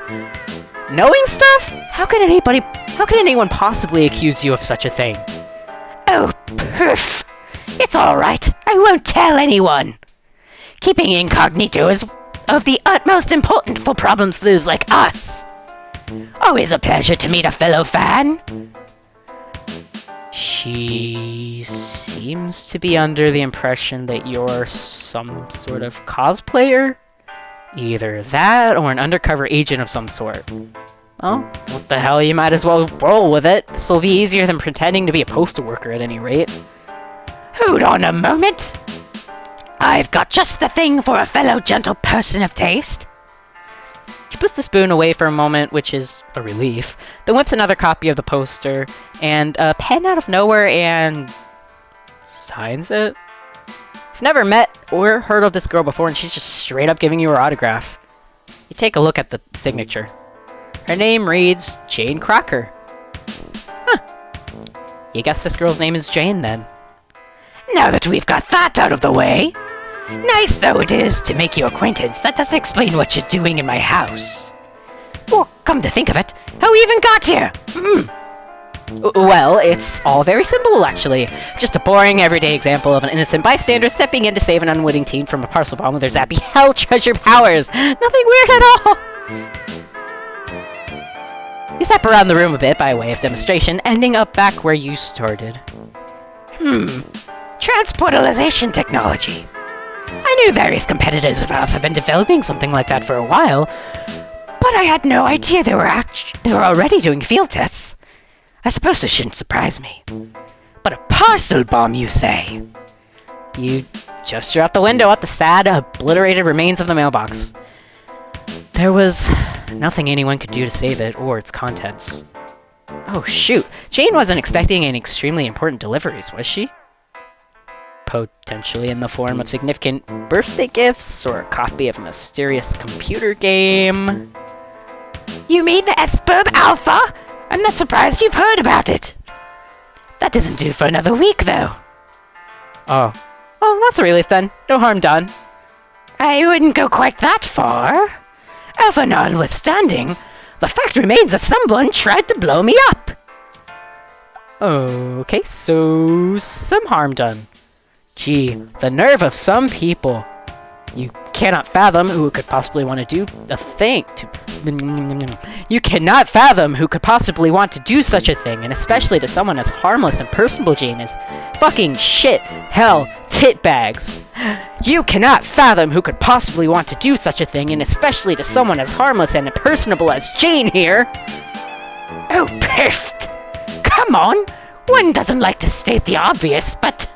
[SPEAKER 1] Knowing stuff? How can anyone possibly accuse you of such a thing? Oh, perf. It's alright. I won't tell anyone. Keeping incognito is of the utmost importance for problem sleuths like us. Always a pleasure to meet a fellow fan. She seems to be under the impression that you're some sort of cosplayer? Either that or an undercover agent of some sort. Well, what the hell, you might as well roll with it. This'll be easier than pretending to be a postal worker at any rate. Hold on a moment. I've got just the thing for a fellow gentle person of taste. She puts the spoon away for a moment, which is a relief, then whips another copy of the poster, and a pen out of nowhere and signs it. I've never met or heard of this girl before, and she's just straight up giving you her autograph. You take a look at the signature. Her name reads Jane Crocker. Huh. You guess this girl's name is Jane, then?
[SPEAKER 2] Now that we've got that out of the way, nice though it is to make your acquaintance, that doesn't explain what you're doing in my house. Well, come to think of it, how we even got here?
[SPEAKER 1] Well, it's all very simple, actually. Just a boring, everyday example of an innocent bystander stepping in to save an unwitting teen from a parcel bomb with their zappy hell treasure powers. Nothing weird at all! You step around the room a bit by way of demonstration, ending up back where you started.
[SPEAKER 2] Transportalization technology. I knew various competitors of ours have been developing something like that for a while, but I had no idea they were already doing field tests. I suppose this shouldn't surprise me. But a parcel bomb, you say?
[SPEAKER 1] You gesture out the window at the sad, obliterated remains of the mailbox. There was nothing anyone could do to save it or its contents. Oh shoot, Jane wasn't expecting any extremely important deliveries, was she? Potentially in the form of significant birthday gifts or a copy of a mysterious computer game.
[SPEAKER 2] You mean the S-Burb Alpha? I'm not surprised you've heard about it. That doesn't do for another week, though.
[SPEAKER 1] Oh, that's a relief then. No harm done.
[SPEAKER 2] I wouldn't go quite that far. Alpha notwithstanding, the fact remains that someone tried to blow me up.
[SPEAKER 1] Okay, so some harm done. Gee, the nerve of some people. You cannot fathom who could possibly want to do a thing to... You cannot fathom who could possibly want to do such a thing, and especially to someone as harmless and personable, Jane, as fucking shit, hell, tit bags. You cannot fathom who could possibly want to do such a thing, and especially to someone as harmless and personable as Jane here.
[SPEAKER 2] Oh, piff! Come on! One doesn't like to state the obvious, but...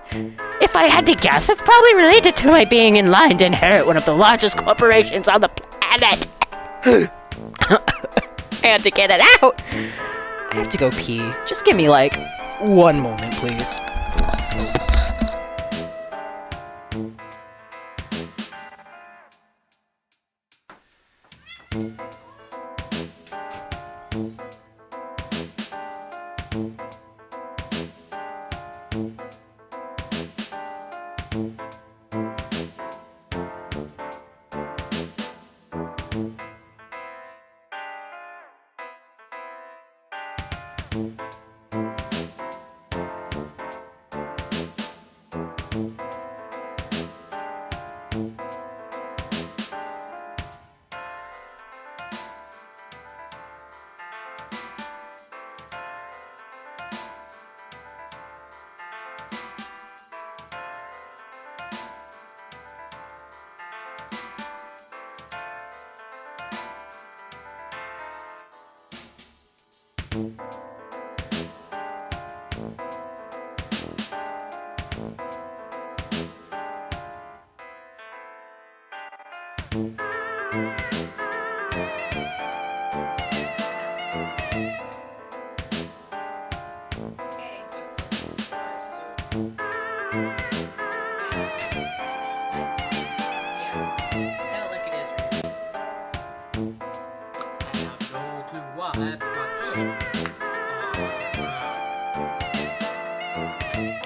[SPEAKER 2] if I had to guess, it's probably related to my being in line to inherit one of the largest corporations on the planet.
[SPEAKER 1] I had to get it out. I have to go pee. Just give me, like, 1 moment, please.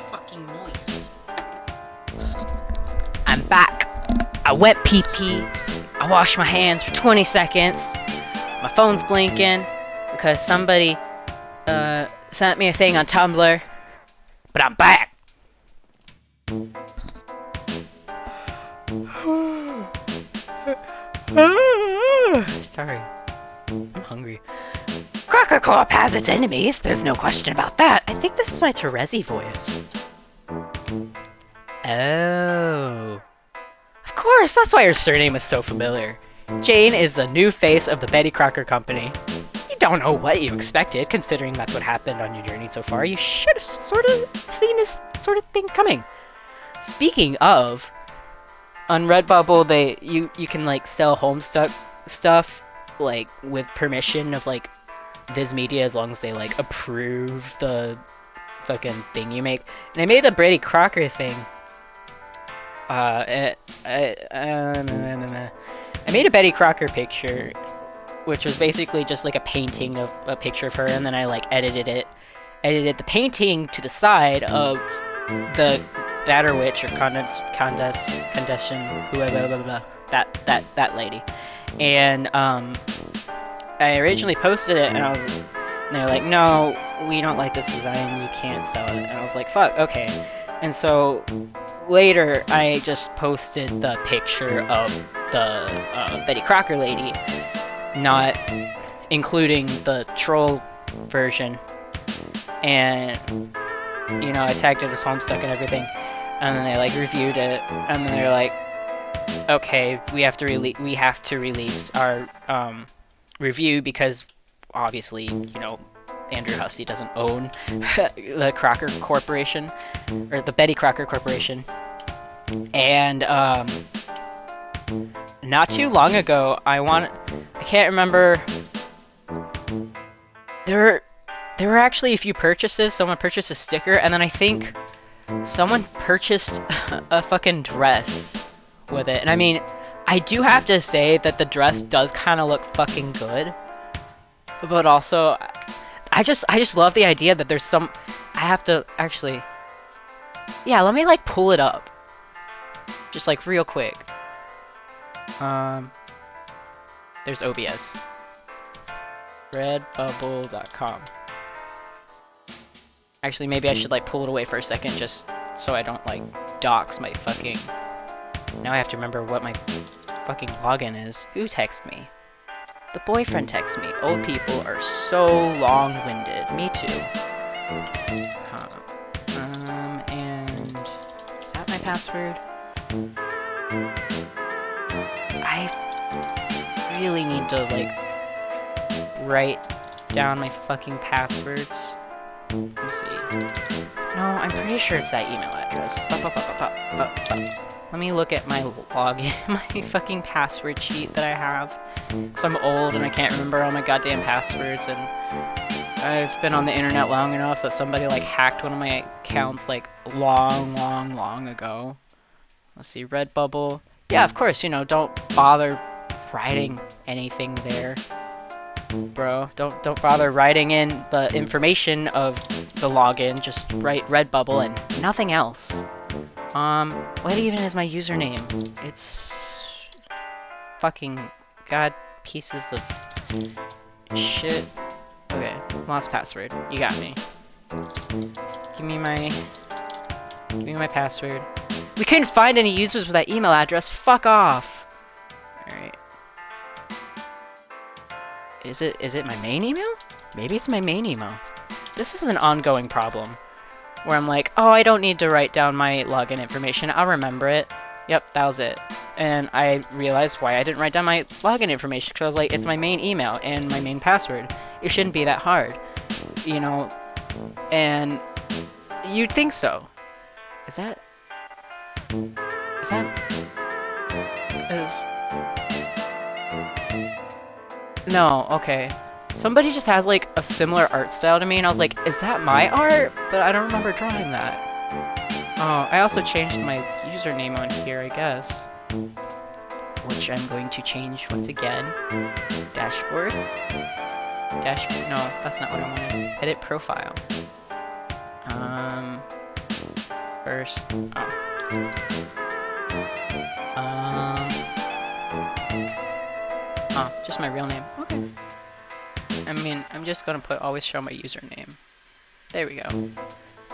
[SPEAKER 2] Fucking moist.
[SPEAKER 1] I'm back. I wet pee-pee. I washed my hands for 20 seconds. My phone's blinking because somebody sent me a thing on Tumblr. But I'm back. Sorry. I'm hungry.
[SPEAKER 2] Cracker Corp has its enemies, there's no question about that.
[SPEAKER 1] I think this is my Terezi voice. Oh. Of course, that's why her surname is so familiar. Jane is the new face of the Betty Crocker Company. You don't know what you expected, considering that's what happened on your journey so far. You should have sort of seen this sort of thing coming. Speaking of, on Redbubble, you can like sell Homestuck stuff like with permission of like Viz Media as long as they like approve the fucking thing you make. And I made a Brady Crocker thing. I made a Betty Crocker picture, which was basically just like a painting of a picture of her, and then I like edited it edited the painting to the side of the batter witch or condescension, blah, blah, blah, blah, that lady. And I originally posted it, and they're like, no, we don't like this design, you can't sell it. And I was like, fuck, okay. And so later, I just posted the picture of the Betty Crocker lady, not including the troll version. And, you know, I tagged it as Homestuck and everything. And then they, like, reviewed it. And then they're like, okay, we have to release our review because, obviously, you know, Andrew Hussey doesn't own the Crocker Corporation, or the Betty Crocker Corporation. And not too long ago, I can't remember. There were actually a few purchases. Someone purchased a sticker, and then I think someone purchased a fucking dress with it. And I mean, I do have to say that the dress does kind of look fucking good, but also I just love the idea that there's some. I have to actually. Yeah, let me like pull it up. Just like real quick. There's OBS. Redbubble.com. Actually, maybe I should like pull it away for a second just so I don't like dox my fucking. Now I have to remember what my fucking login is. Who texted me? The boyfriend texts me. Old people are so long-winded. Me too. And is that my password? I really need to like write down my fucking passwords. Let's see. No, I'm pretty sure it's that email address. Let me look at my login, my fucking password sheet that I have. So I'm old and I can't remember all my goddamn passwords, and I've been on the internet long enough that somebody like hacked one of my accounts like long ago. Let's see, Redbubble. Yeah, of course, you know, don't bother writing anything there. Bro, don't bother writing in the information of the login, just write Redbubble and nothing else. What even is my username? It's fucking god pieces of shit. Okay, lost password. You got me. Give me my password. We couldn't find any users with that email address. Fuck off. Alright. Is it my main email? Maybe it's my main email. This is an ongoing problem. Where I'm like, oh, I don't need to write down my login information. I'll remember it. Yep, that was it. And I realized why I didn't write down my login information. Because I was like, it's my main email and my main password. It shouldn't be that hard. You know? And you'd think so. Is that... No, okay. Somebody just has like a similar art style to me, and I was like, is that my art? But I don't remember drawing that. Oh, I also changed my username on here, I guess. Which I'm going to change once again. Dashboard? No, that's not what I wanted. Edit profile. First. Just my real name. Okay. I mean, I'm just gonna always show my username. There we go.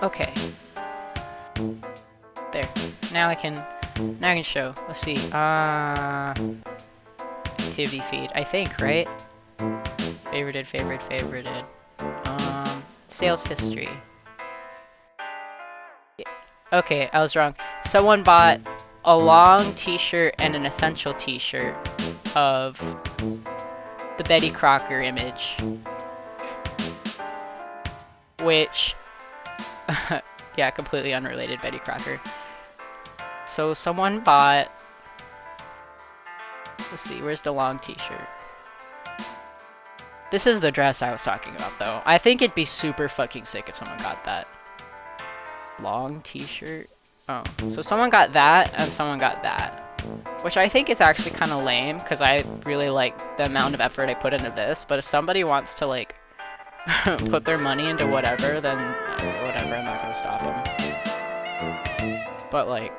[SPEAKER 1] Okay. There. Now I can show. Let's see. Activity feed. I think, right? Favorited. Sales history. Okay, I was wrong. Someone bought a long t-shirt and an essential t-shirt of the Betty Crocker image, which yeah, completely unrelated Betty Crocker. So someone bought, let's see, where's the long t-shirt? This is the dress I was talking about though. I think it'd be super fucking sick if someone got that long t-shirt. Oh, so someone got that and someone got that. Which I think is actually kind of lame, because I really like the amount of effort I put into this, but if somebody wants to, like, put their money into whatever, then whatever, I'm not gonna stop them. But like,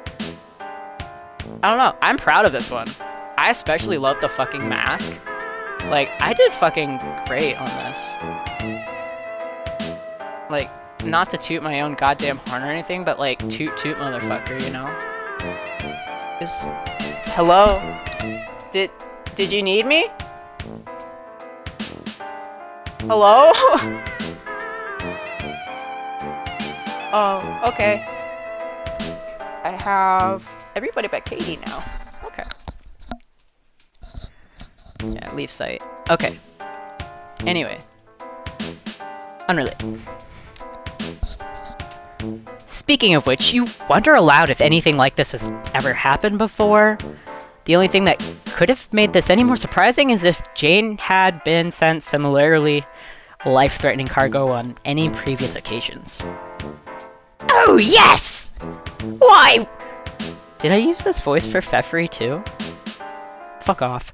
[SPEAKER 1] I don't know, I'm proud of this one. I especially love the fucking mask. Like, I did fucking great on this. Like, not to toot my own goddamn horn or anything, but like, toot toot motherfucker, you know? Hello? Did you need me? Hello? Oh, okay. I have everybody but Katie now. Okay. Yeah, leave site. Okay. Anyway. Unrelated. Speaking of which, you wonder aloud if anything like this has ever happened before. The only thing that could have made this any more surprising is if Jane had been sent similarly life-threatening cargo on any previous occasions.
[SPEAKER 2] Oh, yes! Why?
[SPEAKER 1] Did I use this voice for Pfeffery too? Fuck off.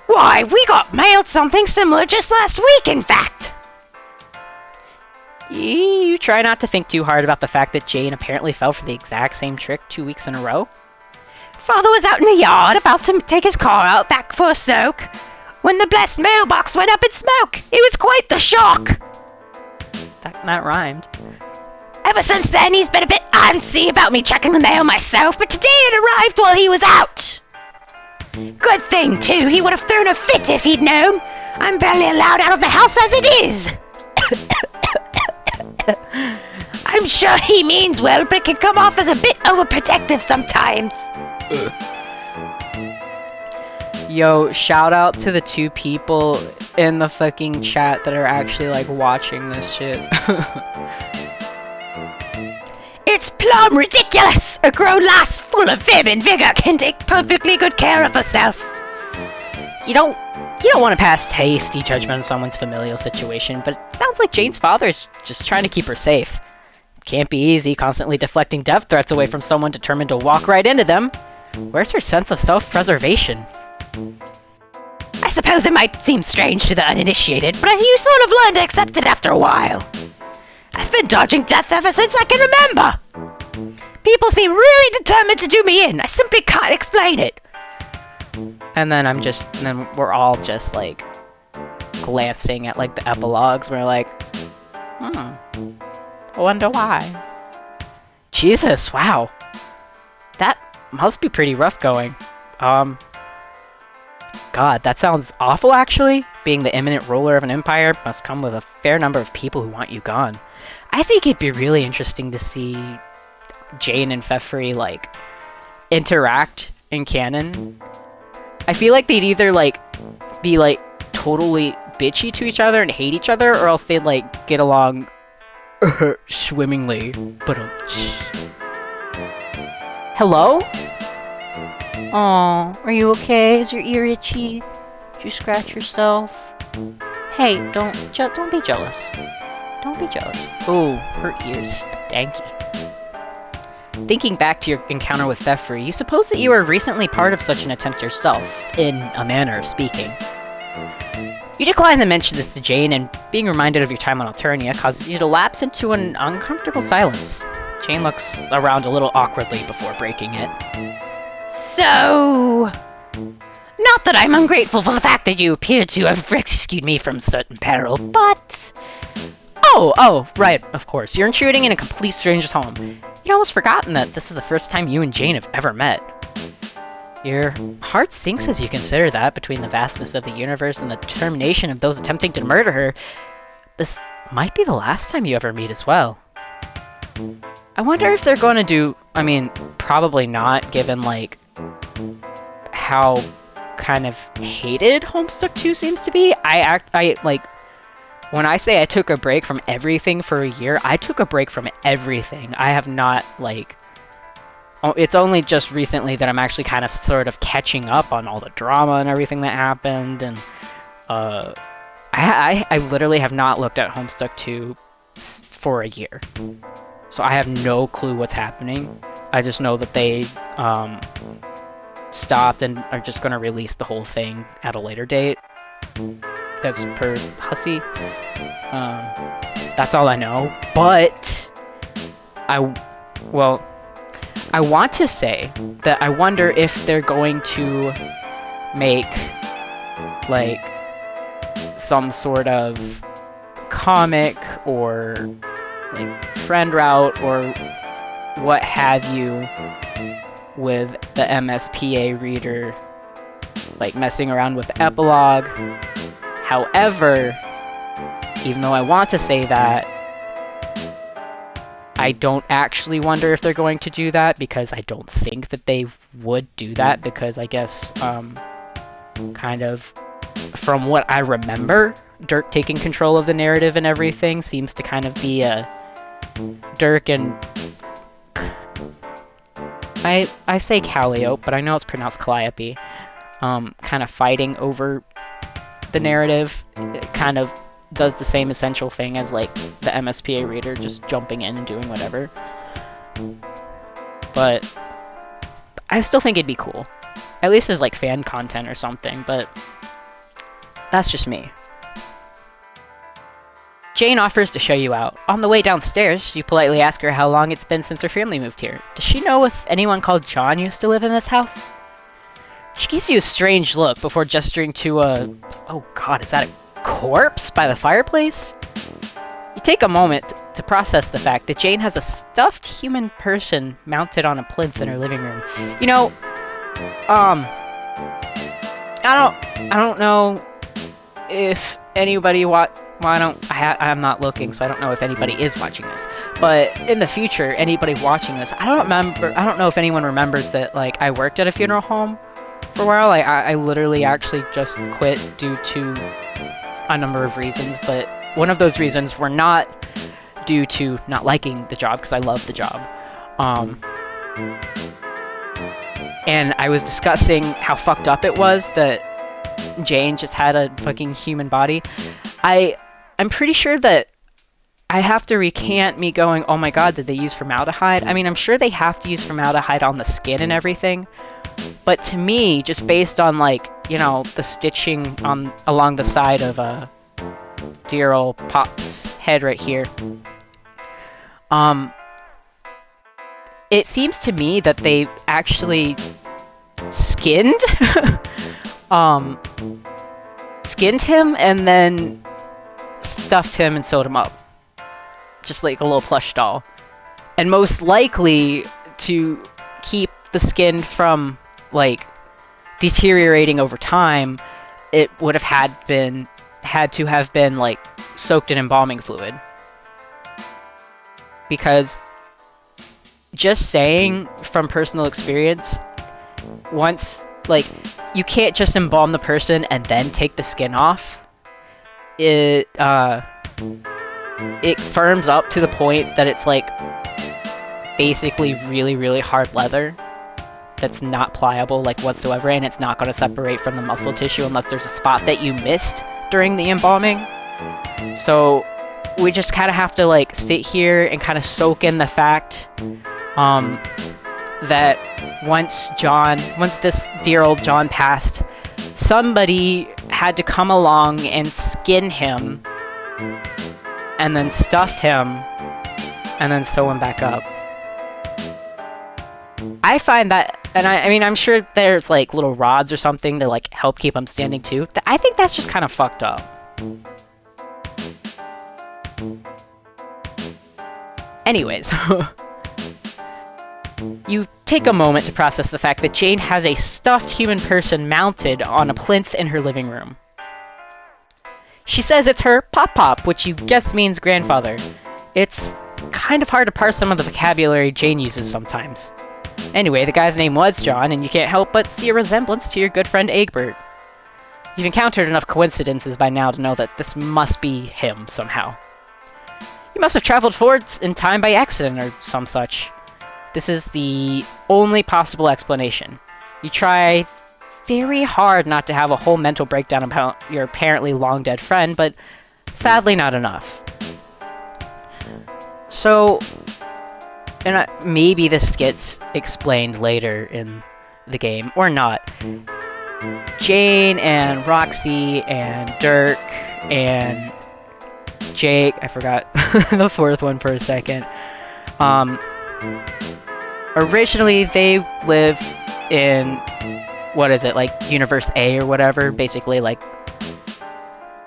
[SPEAKER 2] Why, we got mailed something similar just last week, in fact!
[SPEAKER 1] You try not to think too hard about the fact that Jane apparently fell for the exact same trick 2 weeks in a row.
[SPEAKER 2] Father was out in the yard about to take his car out back for a soak when the blessed mailbox went up in smoke. It was quite the shock.
[SPEAKER 1] That rhymed.
[SPEAKER 2] Ever since then, he's been a bit antsy about me checking the mail myself, but today it arrived while he was out. Good thing, too. He would have thrown a fit if he'd known. I'm barely allowed out of the house as it is. I'm sure he means well, but it can come off as a bit overprotective sometimes.
[SPEAKER 1] Yo, shout out to the 2 people in the fucking chat that are actually like watching this shit.
[SPEAKER 2] It's plumb ridiculous! A grown lass full of vim and vigor can take perfectly good care of herself.
[SPEAKER 1] You don't want to pass hasty judgment on someone's familial situation, but it sounds like Jane's father's just trying to keep her safe. Can't be easy, constantly deflecting death threats away from someone determined to walk right into them. Where's her sense of self-preservation?
[SPEAKER 2] I suppose it might seem strange to the uninitiated, but you sort of learn to accept it after a while. I've been dodging death ever since I can remember. People seem really determined to do me in. I simply can't explain it.
[SPEAKER 1] And then we're all just like glancing at like the epilogues. We're like, I wonder why. Jesus, wow. That must be pretty rough going. God, that sounds awful actually. Being the imminent ruler of an empire must come with a fair number of people who want you gone. I think it'd be really interesting to see Jane and Pfeffery like interact in canon. I feel like they'd either like be like totally bitchy to each other and hate each other, or else they'd like get along swimmingly. But hello? Aw, are you okay? Is your ear itchy? Did you scratch yourself? Hey, don't be jealous. Don't be jealous. Oh, her ear's stanky. Thinking back to your encounter with Pfeffery, you suppose that you were recently part of such an attempt yourself, in a manner of speaking. You decline to mention this to Jane, and being reminded of your time on Alternia causes you to lapse into an uncomfortable silence. Jane looks around a little awkwardly before breaking it.
[SPEAKER 2] So... Not that I'm ungrateful for the fact that you appear to have rescued me from certain peril, but...
[SPEAKER 1] Oh, right, of course. You're intruding in a complete stranger's home. You'd almost forgotten that this is the first time you and Jane have ever met. Your heart sinks as you consider that, between the vastness of the universe and the determination of those attempting to murder her. This might be the last time you ever meet as well. I wonder if they're going to do... I mean, probably not, given, like, how kind of hated Homestuck 2 seems to be. When I say I took a break from everything for a year, I took a break from everything. I have not, like... It's only just recently that I'm actually kind of sort of catching up on all the drama and everything that happened, and I literally have not looked at Homestuck 2 for a year. So I have no clue what's happening. I just know that they stopped and are just going to release the whole thing at a later date. as per Hussey. That's all I know. But I want to say that I wonder if they're going to make like some sort of comic or like friend route or what have you with the MSPA reader, like messing around with the epilogue. However, even though I want to say that, I don't actually wonder if they're going to do that, because I don't think that they would do that, because I guess, kind of, from what I remember, Dirk taking control of the narrative and everything seems to kind of be Dirk and... I say Calliope, but I know it's pronounced Calliope, kind of fighting over the narrative. It kind of does the same essential thing as like the MSPA reader, just jumping in and doing whatever. But I still think it'd be cool, at least as like fan content or something, but that's just me. Jane offers to show you out. On the way downstairs, you politely ask her how long it's been since her family moved here. Does she know if anyone called John used to live in this house? She gives you a strange look before gesturing to a... Oh god, is that a corpse by the fireplace? You take a moment to process the fact that Jane has a stuffed human person mounted on a plinth in her living room. You know, I don't know if anybody I'm not looking, so I don't know if anybody is watching this. But in the future, anybody watching this, I don't know if anyone remembers that, like, I worked at a funeral home for a while. Like, I literally actually just quit due to a number of reasons, but one of those reasons were not due to not liking the job, because I love the job. And I was discussing how fucked up it was that Jane just had a fucking human body. I'm pretty sure that I have to recant me going, oh my god, did they use formaldehyde? I mean, I'm sure they have to use formaldehyde on the skin and everything, but to me, just based on, like, you know, the stitching along the side of dear old Pop's head right here, it seems to me that they actually skinned skinned him and then stuffed him and sewed him up, just like a little plush doll. And most likely to keep the skin from, like, deteriorating over time, it would have had to have been like soaked in embalming fluid. Because, just saying from personal experience, once, like, you can't just embalm the person and then take the skin off. It firms up to the point that it's like basically really, really hard leather that's not pliable, like, whatsoever, and it's not going to separate from the muscle tissue unless there's a spot that you missed during the embalming. So we just kind of have to, like, sit here and kind of soak in the fact that once this dear old John passed, somebody had to come along and skin him and then stuff him and then sew him back up. I find that, and I mean, I'm sure there's, like, little rods or something to, like, help keep him standing too. I think that's just kind of fucked up. Anyways, you take a moment to process the fact that Jane has a stuffed human person mounted on a plinth in her living room. She says it's her pop-pop, which you guess means grandfather. It's kind of hard to parse some of the vocabulary Jane uses sometimes. Anyway, the guy's name was John, and you can't help but see a resemblance to your good friend Egbert. You've encountered enough coincidences by now to know that this must be him somehow. You must have traveled forwards in time by accident or some such. This is the only possible explanation. You try very hard not to have a whole mental breakdown about your apparently long-dead friend, but sadly not enough. So, and maybe this gets explained later in the game, or not. Jane and Roxy and Dirk and Jake, I forgot the fourth one for a second. Originally they lived in, what is it, like Universe A or whatever, basically like,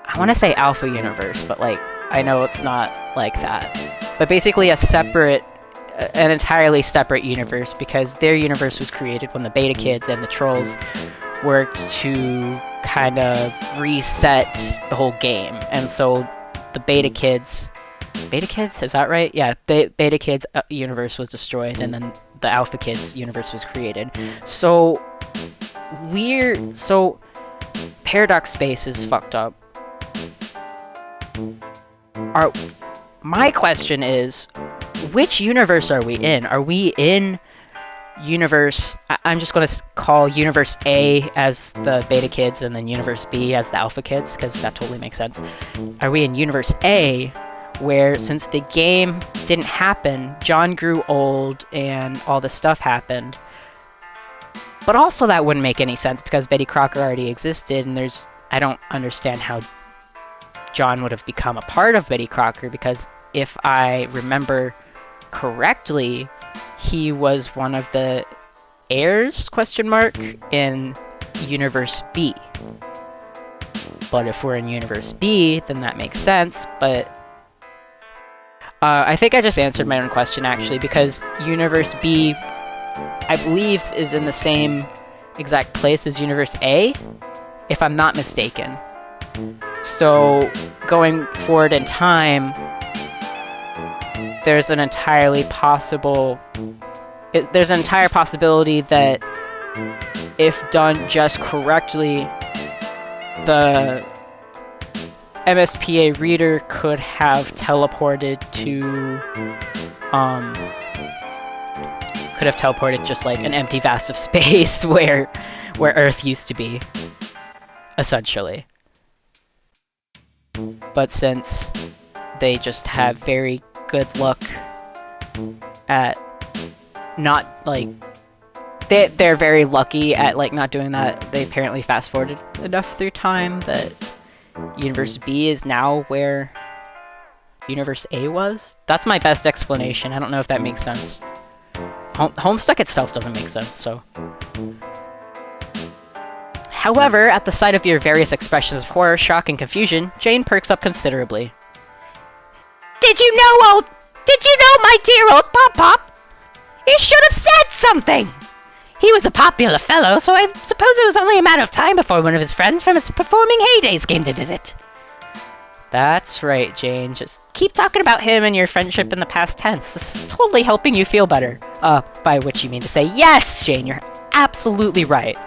[SPEAKER 1] I want to say Alpha Universe, but like, I know it's not like that. But basically an entirely separate universe, because their universe was created when the Beta Kids and the Trolls worked to kind of reset the whole game. And so the Beta Kids, is that right? Yeah, Beta Kids universe was destroyed, and then the Alpha Kids universe was created. So Paradox Space is fucked up. My question is, which universe are we in? Are we in universe... I'm just going to call Universe A as the Beta Kids and then Universe B as the Alpha Kids, because that totally makes sense. Are we in Universe A, where since the game didn't happen, John grew old and all this stuff happened? But also that wouldn't make any sense, because Betty Crocker already existed, and I don't understand how John would have become a part of Betty Crocker, because if I remember correctly, he was one of the heirs, in Universe B. But if we're in Universe B, then that makes sense, but I think I just answered my own question, actually, because Universe B, I believe, is in the same exact place as Universe A, if I'm not mistaken. So, going forward in time, there's an entire possibility that if done just correctly, the MSPA reader could have teleported to, just like an empty vast of space where Earth used to be, essentially. But since they just have very good luck at not, like, they're very lucky at, like, not doing that, they apparently fast forwarded enough through time that Universe B is now where Universe A was. That's my best explanation. I don't know if that makes sense. Homestuck itself doesn't make sense, so... However, at the sight of your various expressions of horror, shock, and confusion, Jane perks up considerably.
[SPEAKER 2] Did you know, my dear old Pop-Pop? He should have said something! He was a popular fellow, so I suppose it was only a matter of time before one of his friends from his performing heydays came to visit.
[SPEAKER 1] That's right, Jane. Just keep talking about him and your friendship in the past tense. This is totally helping you feel better. By which you mean to say, yes, Jane, you're absolutely right.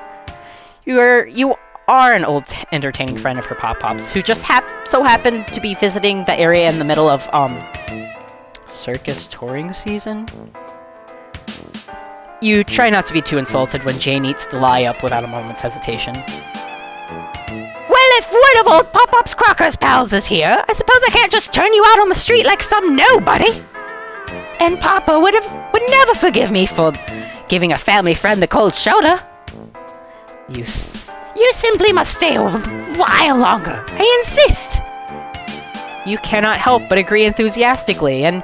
[SPEAKER 1] You are an old, entertaining friend of her Pop-Pops, who just so happened to be visiting the area in the middle of, circus touring season? You try not to be too insulted when Jane eats the lie up without a moment's hesitation.
[SPEAKER 2] Well, if one of old Pop-Pop's Crocker's pals is here, I suppose I can't just turn you out on the street like some nobody. And Papa would never forgive me for giving a family friend the cold shoulder. You simply must stay a while longer. I insist.
[SPEAKER 1] You cannot help but agree enthusiastically, and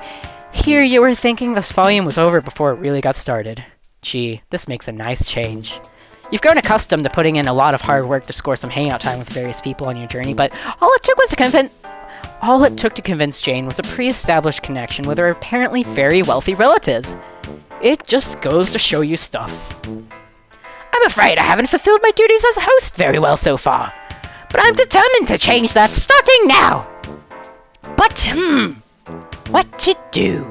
[SPEAKER 1] here you were thinking this volume was over before it really got started. Gee, this makes a nice change. You've grown accustomed to putting in a lot of hard work to score some hangout time with various people on your journey, but all it took to convince Jane was a pre-established connection with her apparently very wealthy relatives. It just goes to show you stuff.
[SPEAKER 2] I'm afraid I haven't fulfilled my duties as a host very well so far, but I'm determined to change that starting now. But, what to do?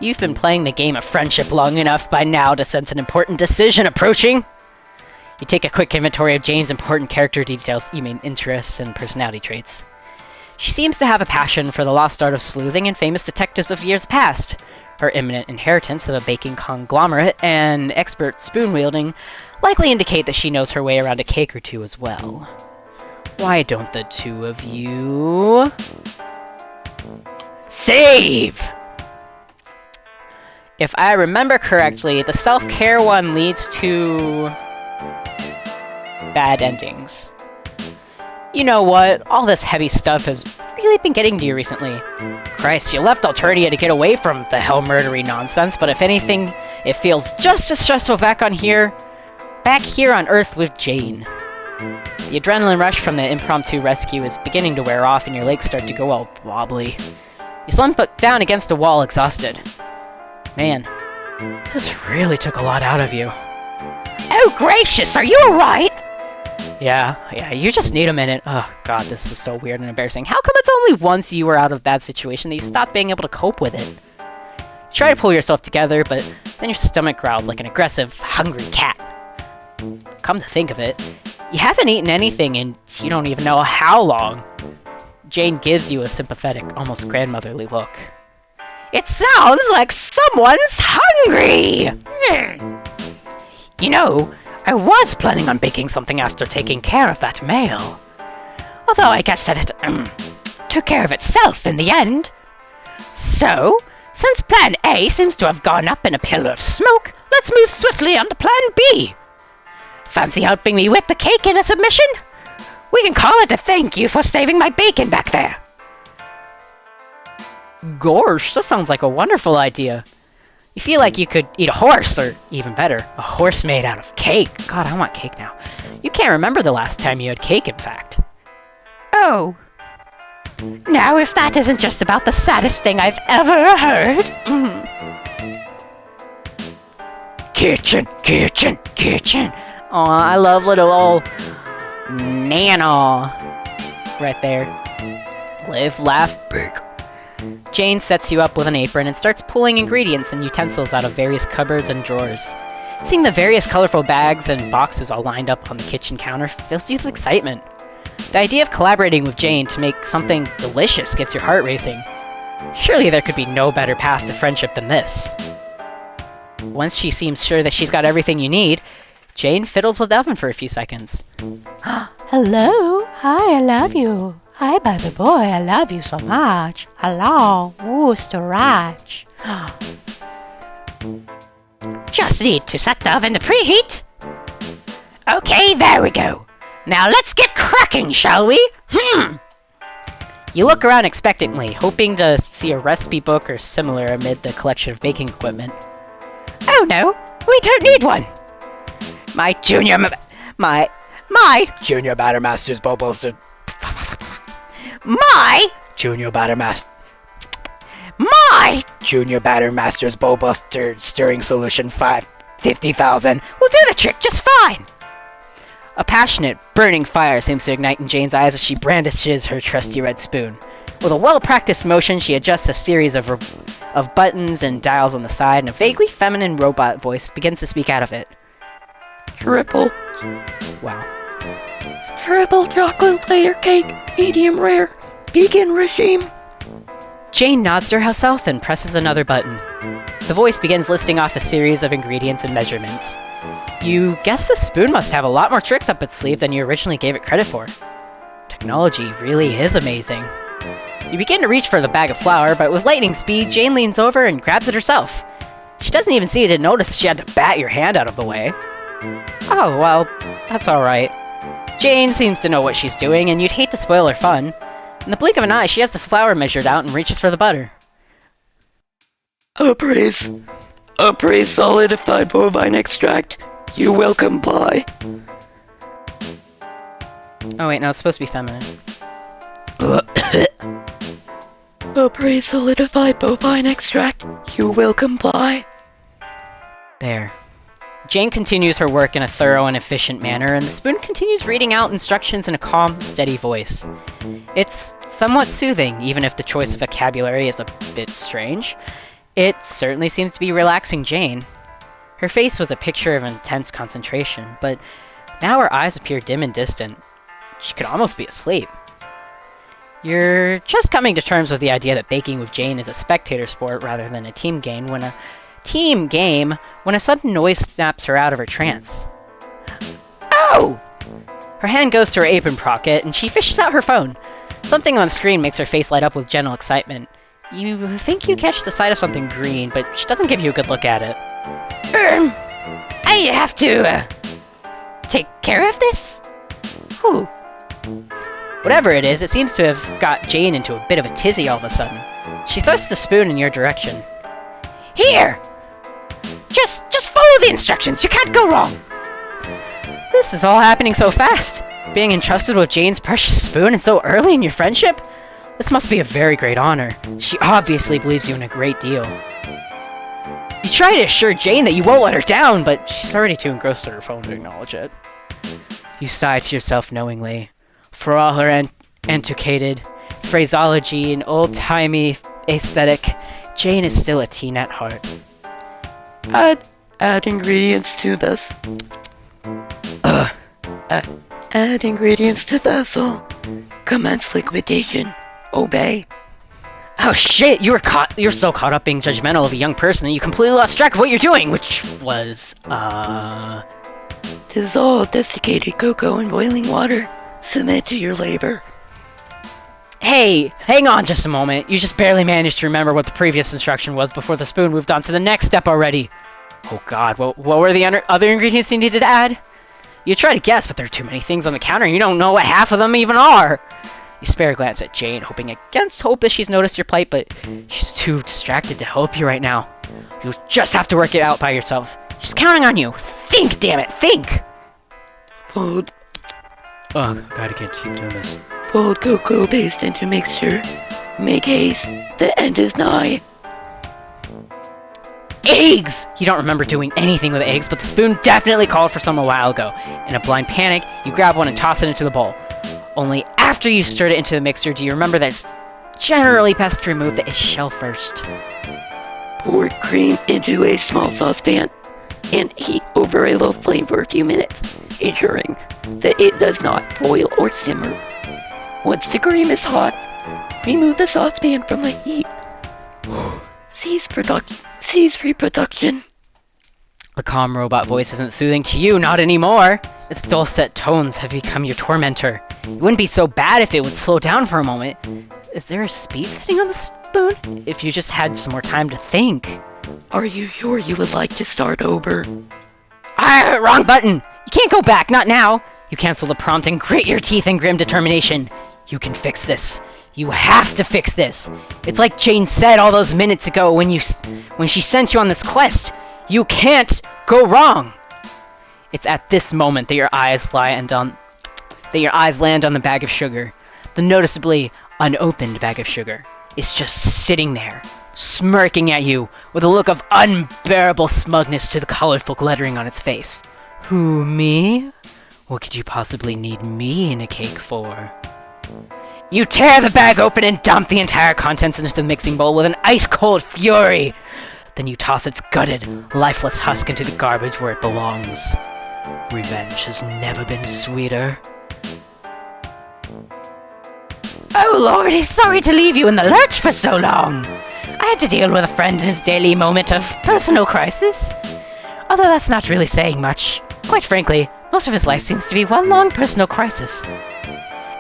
[SPEAKER 1] You've been playing the game of friendship long enough by now to sense an important decision approaching. You take a quick inventory of Jane's important character details, interests and personality traits. She seems to have a passion for the lost art of sleuthing and famous detectives of years past. Her imminent inheritance of a baking conglomerate and expert spoon-wielding likely indicate that she knows her way around a cake or two as well. Why don't the two of you... save! If I remember correctly, the self-care one leads to... bad endings. You know what? All this heavy stuff has really been getting to you recently. Christ, you left Alternia to get away from the hell murdery nonsense, but if anything, it feels just as stressful back here on Earth with Jane. The adrenaline rush from the impromptu rescue is beginning to wear off and your legs start to go all wobbly. You slump down against a wall, exhausted. Man, this really took a lot out of you.
[SPEAKER 2] Oh gracious, are you alright?
[SPEAKER 1] Yeah, you just need a minute. Oh god, this is so weird and embarrassing. How come it's only once you were out of that situation that you stopped being able to cope with it? You try to pull yourself together, but then your stomach growls like an aggressive, hungry cat. Come to think of it, you haven't eaten anything in you don't even know how long. Jane gives you a sympathetic, almost grandmotherly look.
[SPEAKER 2] It sounds like someone's hungry! You know, I was planning on baking something after taking care of that mail. Although I guess that it took care of itself in the end. So, since Plan A seems to have gone up in a pillar of smoke, let's move swiftly on to Plan B. Fancy helping me whip a cake in a submission? We can call it a thank you for saving my bacon back there.
[SPEAKER 1] Gosh, that sounds like a wonderful idea. You feel like you could eat a horse, or even better, a horse made out of cake. God, I want cake now. You can't remember the last time you had cake, in fact.
[SPEAKER 2] Oh. Now, if that isn't just about the saddest thing I've ever heard. Kitchen.
[SPEAKER 1] Aw, I love little old Nana. Right there. Live, laugh, bake. Jane sets you up with an apron and starts pulling ingredients and utensils out of various cupboards and drawers. Seeing the various colorful bags and boxes all lined up on the kitchen counter fills you with excitement. The idea of collaborating with Jane to make something delicious gets your heart racing. Surely there could be no better path to friendship than this. Once she seems sure that she's got everything you need, Jane fiddles with the oven for a few seconds.
[SPEAKER 2] Hello? Hi, I love you. Hi, baby boy, I love you so much. Hello, Storage. Just need to set the oven to preheat. Okay, there we go. Now let's get cracking, shall we?
[SPEAKER 1] You look around expectantly, hoping to see a recipe book or similar amid the collection of baking equipment.
[SPEAKER 2] Oh no, we don't need one. My junior
[SPEAKER 1] batter master's Boboster.
[SPEAKER 2] My
[SPEAKER 1] Junior batter master.
[SPEAKER 2] My
[SPEAKER 1] Junior batter master's Bobuster stirring solution 50,000
[SPEAKER 2] will do the trick just fine.
[SPEAKER 1] A passionate, burning fire seems to ignite in Jane's eyes as she brandishes her trusty red spoon. With a well-practiced motion, she adjusts a series of buttons and dials on the side, and a vaguely feminine robot voice begins to speak out of it.
[SPEAKER 2] Triple chocolate layer cake, medium rare, vegan regime.
[SPEAKER 1] Jane nods to herself and presses another button. The voice begins listing off a series of ingredients and measurements. You guess the spoon must have a lot more tricks up its sleeve than you originally gave it credit for. Technology really is amazing. You begin to reach for the bag of flour, but with lightning speed, Jane leans over and grabs it herself. She doesn't even seem to notice she had to bat your hand out of the way. Oh, well, that's alright. Jane seems to know what she's doing, and you'd hate to spoil her fun. In the blink of an eye, she has the flour measured out and reaches for the butter.
[SPEAKER 3] Appraise solidified bovine extract. You will comply.
[SPEAKER 1] Oh wait, no, it's supposed to be feminine.
[SPEAKER 3] Appraise solidified bovine extract. You will comply.
[SPEAKER 1] There. Jane continues her work in a thorough and efficient manner, and the spoon continues reading out instructions in a calm, steady voice. It's somewhat soothing, even if the choice of vocabulary is a bit strange. It certainly seems to be relaxing Jane. Her face was a picture of intense concentration, but now her eyes appear dim and distant. She could almost be asleep. You're just coming to terms with the idea that baking with Jane is a spectator sport rather than a team game when a sudden noise snaps her out of her trance.
[SPEAKER 2] Oh!
[SPEAKER 1] Her hand goes to her apron pocket, and she fishes out her phone. Something on the screen makes her face light up with gentle excitement. You think you catch the sight of something green, but she doesn't give you a good look at it.
[SPEAKER 2] I have to, take care of this? Whew.
[SPEAKER 1] Whatever it is, it seems to have got Jane into a bit of a tizzy all of a sudden. She thrusts the spoon in your direction.
[SPEAKER 2] Here! Just follow the instructions. You can't go wrong.
[SPEAKER 1] This is all happening so fast. Being entrusted with Jane's precious spoon and so early in your friendship? This must be a very great honor. She obviously believes you in a great deal. You try to assure Jane that you won't let her down, but she's already too engrossed in her phone to acknowledge it. You sigh to yourself knowingly. For all her antiquated phraseology and old-timey aesthetic, Jane is still a teen at heart.
[SPEAKER 3] Add ingredients to this. Add ingredients to vessel. Commence liquidation. Obey.
[SPEAKER 1] Oh shit, you're so caught up being judgmental of a young person that you completely lost track of what you're doing, which was,
[SPEAKER 3] Dissolve desiccated cocoa in boiling water. Submit to your labor.
[SPEAKER 1] Hey, hang on just a moment. You just barely managed to remember what the previous instruction was before the spoon moved on to the next step already. Oh god, what were the other ingredients you needed to add? You try to guess, but there are too many things on the counter and you don't know what half of them even are. You spare a glance at Jane, hoping against hope that she's noticed your plight, but she's too distracted to help you right now. You'll just have to work it out by yourself. She's counting on you. Think, damn it, think!
[SPEAKER 3] Fold
[SPEAKER 1] Gotta keep doing this.
[SPEAKER 3] Fold cocoa paste into mixture. Make haste. The end is nigh.
[SPEAKER 1] Eggs! You don't remember doing anything with eggs, but the spoon definitely called for some a while ago. In a blind panic, you grab one and toss it into the bowl. Only after you stirred it into the mixture do you remember that it's generally best to remove the shell first.
[SPEAKER 3] Pour cream into a small saucepan and heat over a low flame for a few minutes, ensuring that it does not boil or simmer. Once the cream is hot, remove the saucepan from the heat. Cease reproduction.
[SPEAKER 1] The calm robot voice isn't soothing to you, not anymore. Its dulcet tones have become your tormentor. It wouldn't be so bad if it would slow down for a moment. Is there a speed setting on the spoon? If you just had some more time to think.
[SPEAKER 3] Are you sure you would like to start over?
[SPEAKER 1] Wrong button! You can't go back, not now! You cancel the prompt and grit your teeth in grim determination. You can fix this. You have to fix this. It's like Jane said all those minutes ago when she sent you on this quest. You can't go wrong. It's at this moment that your eyes land on the bag of sugar. The noticeably unopened bag of sugar is just sitting there, smirking at you with a look of unbearable smugness to the colorful lettering on its face. Who, me? What could you possibly need me in a cake for? You tear the bag open and dump the entire contents into the mixing bowl with an ice-cold fury. Then you toss its gutted, lifeless husk into the garbage where it belongs. Revenge has never been sweeter.
[SPEAKER 2] Oh lordy, sorry to leave you in the lurch for so long. I had to deal with a friend in his daily moment of personal crisis. Although that's not really saying much. Quite frankly, most of his life seems to be one long personal crisis.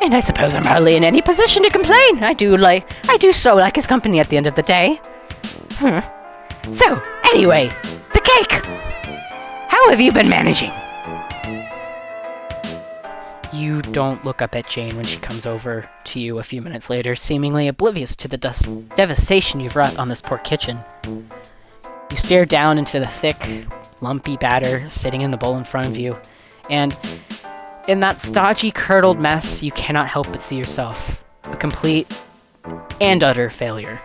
[SPEAKER 2] And I suppose I'm hardly in any position to complain. I do so like his company at the end of the day. So, anyway, the cake! How have you been managing?
[SPEAKER 1] You don't look up at Jane when she comes over to you a few minutes later, seemingly oblivious to the devastation you've wrought on this poor kitchen. You stare down into the thick, lumpy batter sitting in the bowl in front of you, and in that stodgy, curdled mess, you cannot help but see yourself. A complete and utter failure.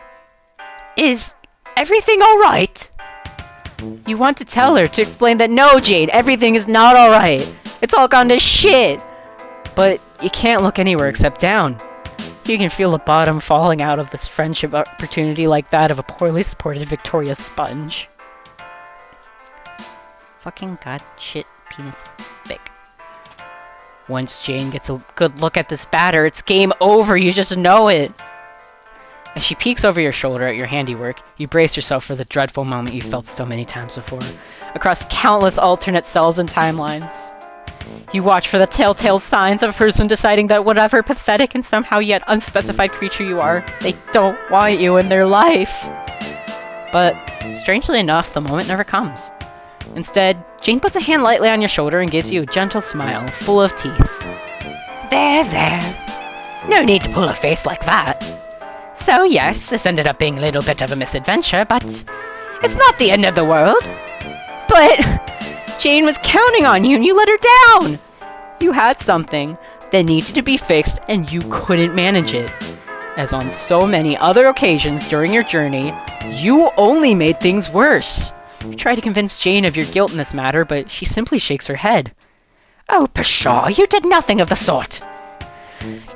[SPEAKER 2] Is everything alright?
[SPEAKER 1] You want to tell her, to explain that no, Jade, everything is not alright. It's all gone to shit. But you can't look anywhere except down. You can feel the bottom falling out of this friendship opportunity like that of a poorly supported Victoria sponge. Fucking god shit penis big. Once Jane gets a good look at this batter, it's game over, you just know it! As she peeks over your shoulder at your handiwork, you brace yourself for the dreadful moment you felt so many times before, across countless alternate cells and timelines. You watch for the telltale signs of a person deciding that whatever pathetic and somehow yet unspecified creature you are, they don't want you in their life. But, strangely enough, the moment never comes. Instead, Jane puts a hand lightly on your shoulder and gives you a gentle smile, full of teeth.
[SPEAKER 2] There. No need to pull a face like that. So yes, this ended up being a little bit of a misadventure, but it's not the end of the world. But Jane was counting on you and you let her down. You had something that needed to be fixed and you couldn't manage it. As on so many other occasions during your journey, you only made things worse. You try to convince Jane of your guilt in this matter, but she simply shakes her head. Oh, pshaw, you did nothing of the sort.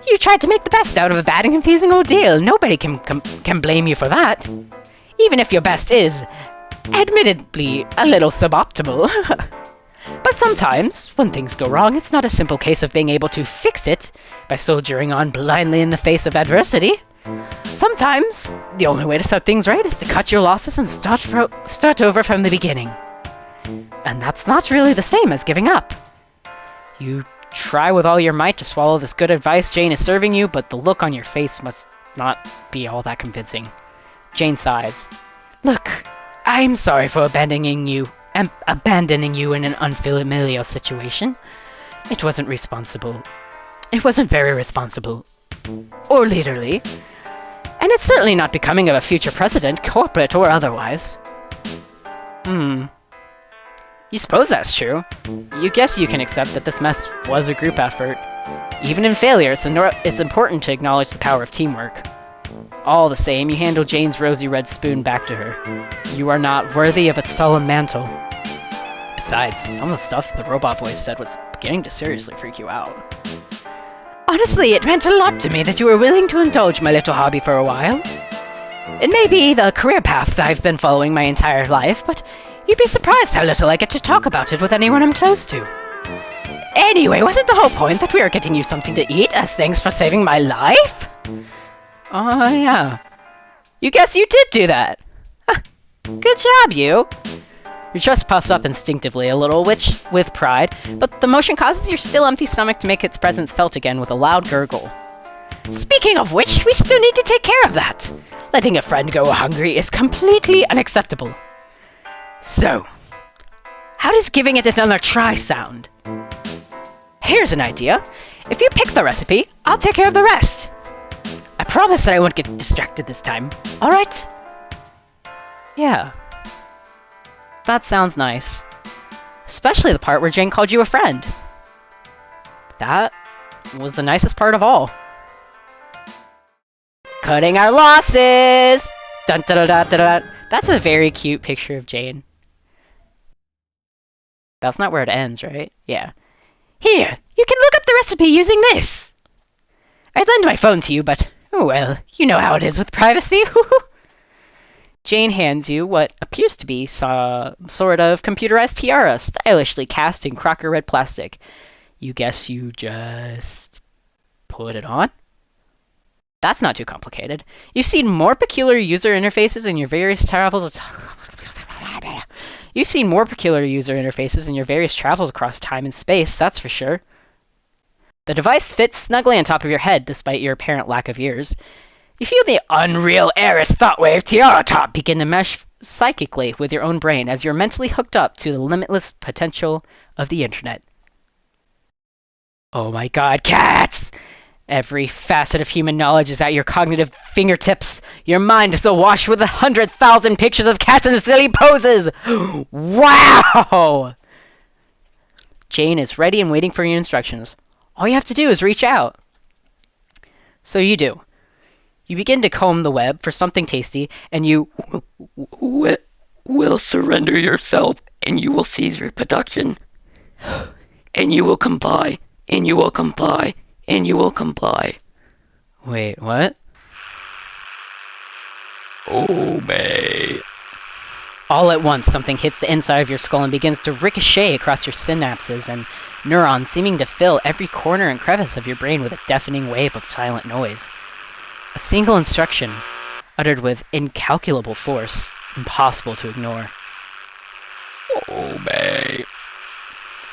[SPEAKER 2] You tried to make the best out of a bad and confusing ordeal. Nobody can blame you for that. Even if your best is, admittedly, a little suboptimal. But sometimes, when things go wrong, it's not a simple case of being able to fix it by soldiering on blindly in the face of adversity. Sometimes, the only way to set things right is to cut your losses and start over from the beginning. And that's not really the same as giving up. You try with all your might to swallow this good advice Jane is serving you, but the look on your face must not be all that convincing. Jane sighs. Look, I'm sorry for abandoning you in an unfamiliar situation. It wasn't responsible. It wasn't very responsible. Or leaderly. And it's certainly not becoming of a future president, corporate or otherwise. You suppose that's true. You guess you can accept that this mess was a group effort. Even in failure, it's important to acknowledge the power of teamwork. All the same, you handle Jane's rosy red spoon back to her. You are not worthy of its solemn mantle. Besides, some of the stuff the robot voice said was beginning to seriously freak you out. Honestly, it meant a lot to me that you were willing to indulge my little hobby for a while. It may be the career path I've been following my entire life, but you'd be surprised how little I get to talk about it with anyone I'm close to. Anyway, wasn't the whole point that we were getting you something to eat as thanks for saving my life? Oh, yeah. You guess you did do that. Good job, you. Your chest puffs up instinctively a little, with pride, but the motion causes your still empty stomach to make its presence felt again with a loud gurgle. Speaking of which, we still need to take care of that. Letting a friend go hungry is completely unacceptable. So, how does giving it another try sound? Here's an idea. If you pick the recipe, I'll take care of the rest. I promise that I won't get distracted this time, alright? Yeah. That sounds nice. Especially the part where Jane called you a friend. That was the nicest part of all. Cutting our losses! Dun dun dun dun dun. That's a very cute picture of Jane. That's not where it ends, right? Yeah. Here, you can look up the recipe using this! I'd lend my phone to you, but, oh well, you know how it is with privacy. Jane hands you what appears to be some sort of computerized tiara, stylishly cast in crocker red plastic. You guess you just put it on? That's not too complicated. You've seen more peculiar user interfaces in your various travels. You've seen more peculiar user interfaces in your various travels across time and space, that's for sure. The device fits snugly on top of your head, despite your apparent lack of ears. You feel the unreal Eris Thoughtwave Tiara Top begin to mesh psychically with your own brain as you're mentally hooked up to the limitless potential of the internet. Oh my god, cats! Every facet of human knowledge is at your cognitive fingertips. Your mind is awash with 100,000 pictures of cats in silly poses! Wow! Jane is ready and waiting for your instructions. All you have to do is reach out. So you do. You begin to comb the web for something tasty, and you
[SPEAKER 3] will surrender yourself, and you will seize reproduction. And you will comply, and you will comply, and you will comply.
[SPEAKER 1] Wait, what?
[SPEAKER 3] Obey.
[SPEAKER 1] All at once, something hits the inside of your skull and begins to ricochet across your synapses and neurons, seeming to fill every corner and crevice of your brain with a deafening wave of silent noise. A single instruction, uttered with incalculable force, impossible to ignore.
[SPEAKER 3] Obey.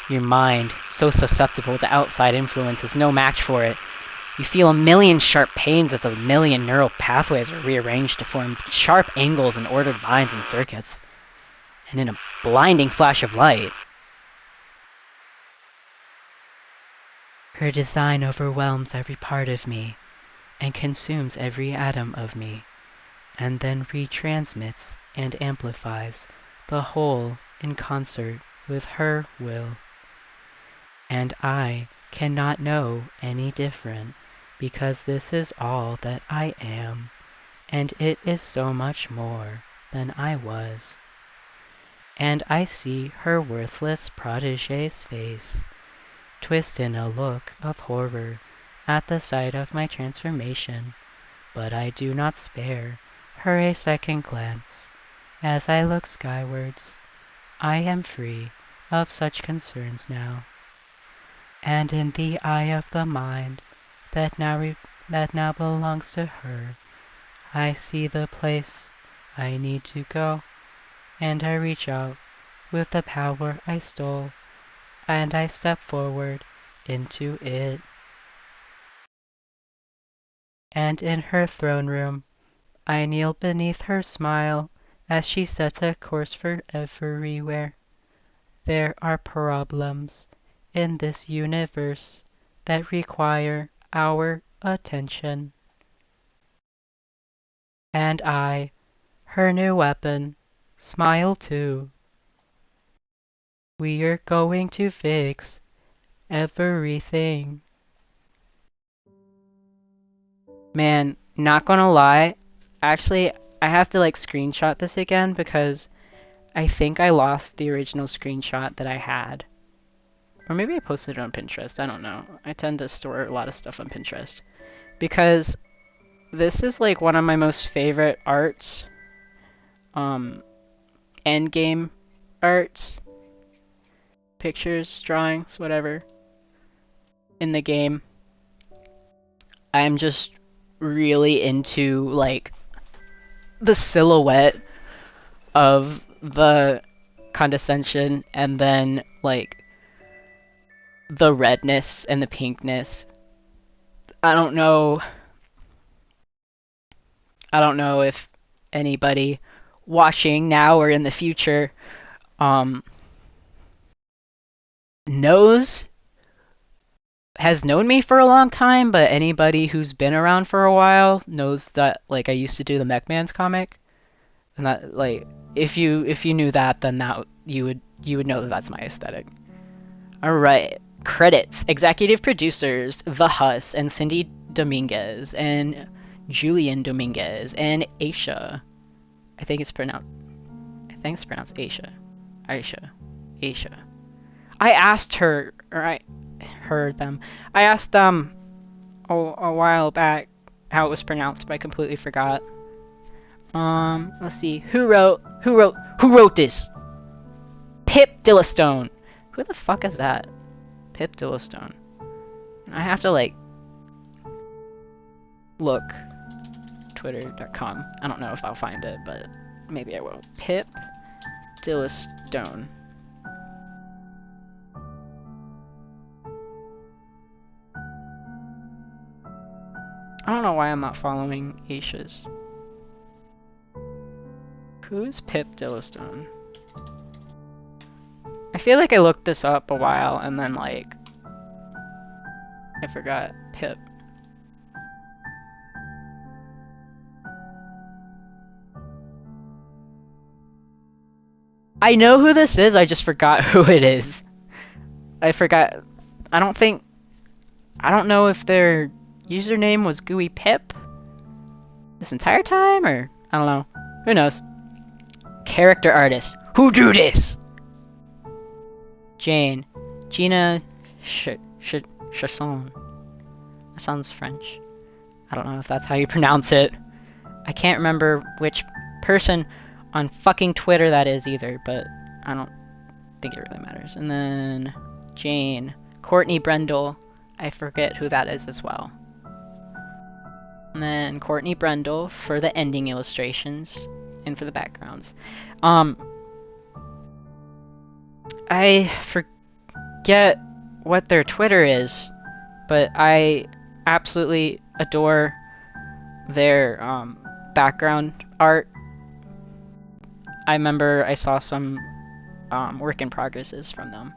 [SPEAKER 1] Your mind, so susceptible to outside influence, is no match for it. You feel a million sharp pains as a million neural pathways are rearranged to form sharp angles and ordered lines and circuits. And in a blinding flash of light, Her design overwhelms every part of me and consumes every atom of me, and then retransmits and amplifies the whole in concert with her will. And I cannot know any different, because this is all that I am, and it is so much more than I was. And I see her worthless protege's face twist in a look of horror at the sight of my transformation, but I do not spare her a second glance. As I look skywards, I am free of such concerns now, and in the eye of the mind that now belongs to her, I see the place I need to go, and I reach out with the power I stole, and I step forward into it. And in her throne room, I kneel beneath her smile as she sets a course for everywhere. There are problems in this universe that require our attention. And I, her new weapon, smile too. We're going to fix everything. Man, not gonna lie, actually, I have to like screenshot this again because I think I lost the original screenshot that I had. Or maybe I posted it on Pinterest, I don't know. I tend to store a lot of stuff on Pinterest. Because this is like one of my most favorite arts. Endgame arts. Pictures, drawings, whatever. In the game. I'm just really into like the silhouette of the condescension and then like the redness and the pinkness. I don't know if anybody watching now or in the future knows has known me for a long time, but anybody who's been around for a while knows that like I used to do the Mechman's comic. And that like if you knew that, then that you would know that that's my aesthetic. All right. Credits: executive producers The Huss and Cindy Dominguez and Julian Dominguez and Aisha. I think it's pronounced Aisha. Aisha. I asked her, or I heard them. I asked them a while back how it was pronounced, but I completely forgot. Let's see. Who wrote this? Pip Dillastone. Who the fuck is that? Pip Dillastone. I have to like look. Twitter.com. I don't know if I'll find it, but maybe I will. Pip Dillastone. I don't know why I'm not following Aisha's. Who's Pip Dillastone? I feel like I looked this up a while and then like I forgot Pip. I know who this is, I just forgot who it is. I forgot. I don't know if their username was Gooey Pip this entire time, or I don't know. Who knows? Character artist. Who drew this? Jane. Gina Chasson. That sounds French. I don't know if that's how you pronounce it. I can't remember which person on fucking Twitter that is either, but I don't think it really matters. And then Jane. Courtney Brendel. I forget who that is as well. And then Courtney Brendel for the ending illustrations and for the backgrounds. I forget what their Twitter is, but I absolutely adore their background art. I remember I saw some work in progresses from them.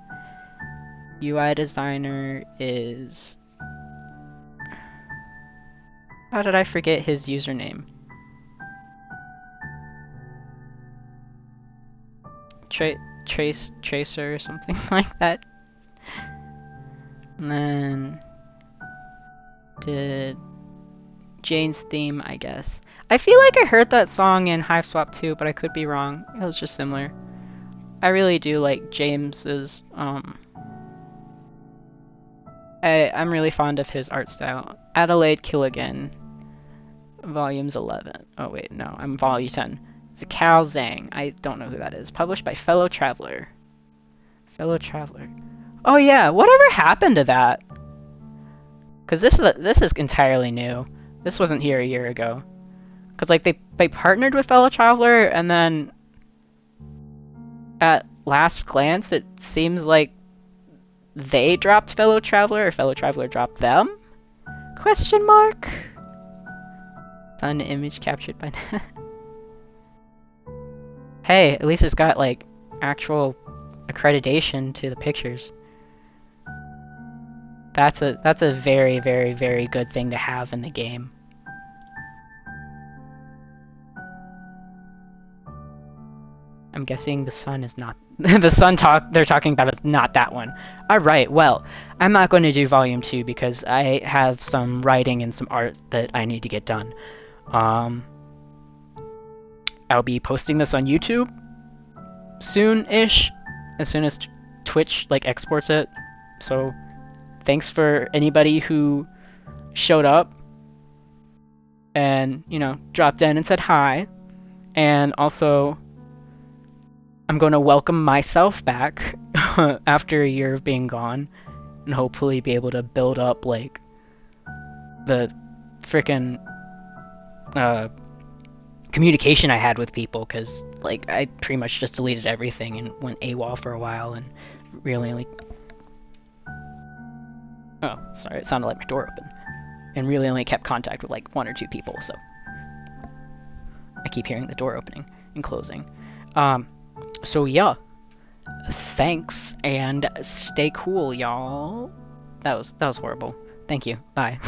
[SPEAKER 1] UI designer is... How did I forget his username? Tracer or something like that. And then did Jane's theme, I guess. I feel like I heard that song in Hive Swap too, but I could be wrong. It was just similar. I really do like James's. I'm really fond of his art style. Adelaide Killigan, volumes 11. Oh wait, no, I'm volume 10. It's a Cal Zhang. I don't know who that is. Published by Fellow Traveler. Fellow Traveler. Oh yeah, whatever happened to that? Cause this is entirely new. This wasn't here a year ago. Cause like they partnered with Fellow Traveler, and then at last glance it seems like they dropped Fellow Traveler, or Fellow Traveler dropped them? Question mark. Sun image captured by. Hey, at least it's got like actual accreditation to the pictures. That's a very, very, very good thing to have in the game. I'm guessing the sun is not the sun they're talking about is not that one. Alright, well, I'm not going to do volume 2 because I have some writing and some art that I need to get done. I'll be posting this on YouTube soon-ish, as soon as Twitch like exports it. So thanks for anybody who showed up and, you know, dropped in and said hi. And also, I'm going to welcome myself back after a year of being gone, and hopefully be able to build up like the frickin' communication I had with people, because like I pretty much just deleted everything and went AWOL for a while, and really only... Oh, sorry, it sounded like my door opened. And really only kept contact with like 1 or 2 people, so I keep hearing the door opening and closing. So yeah, thanks and stay cool, y'all. That was horrible. Thank you. Bye.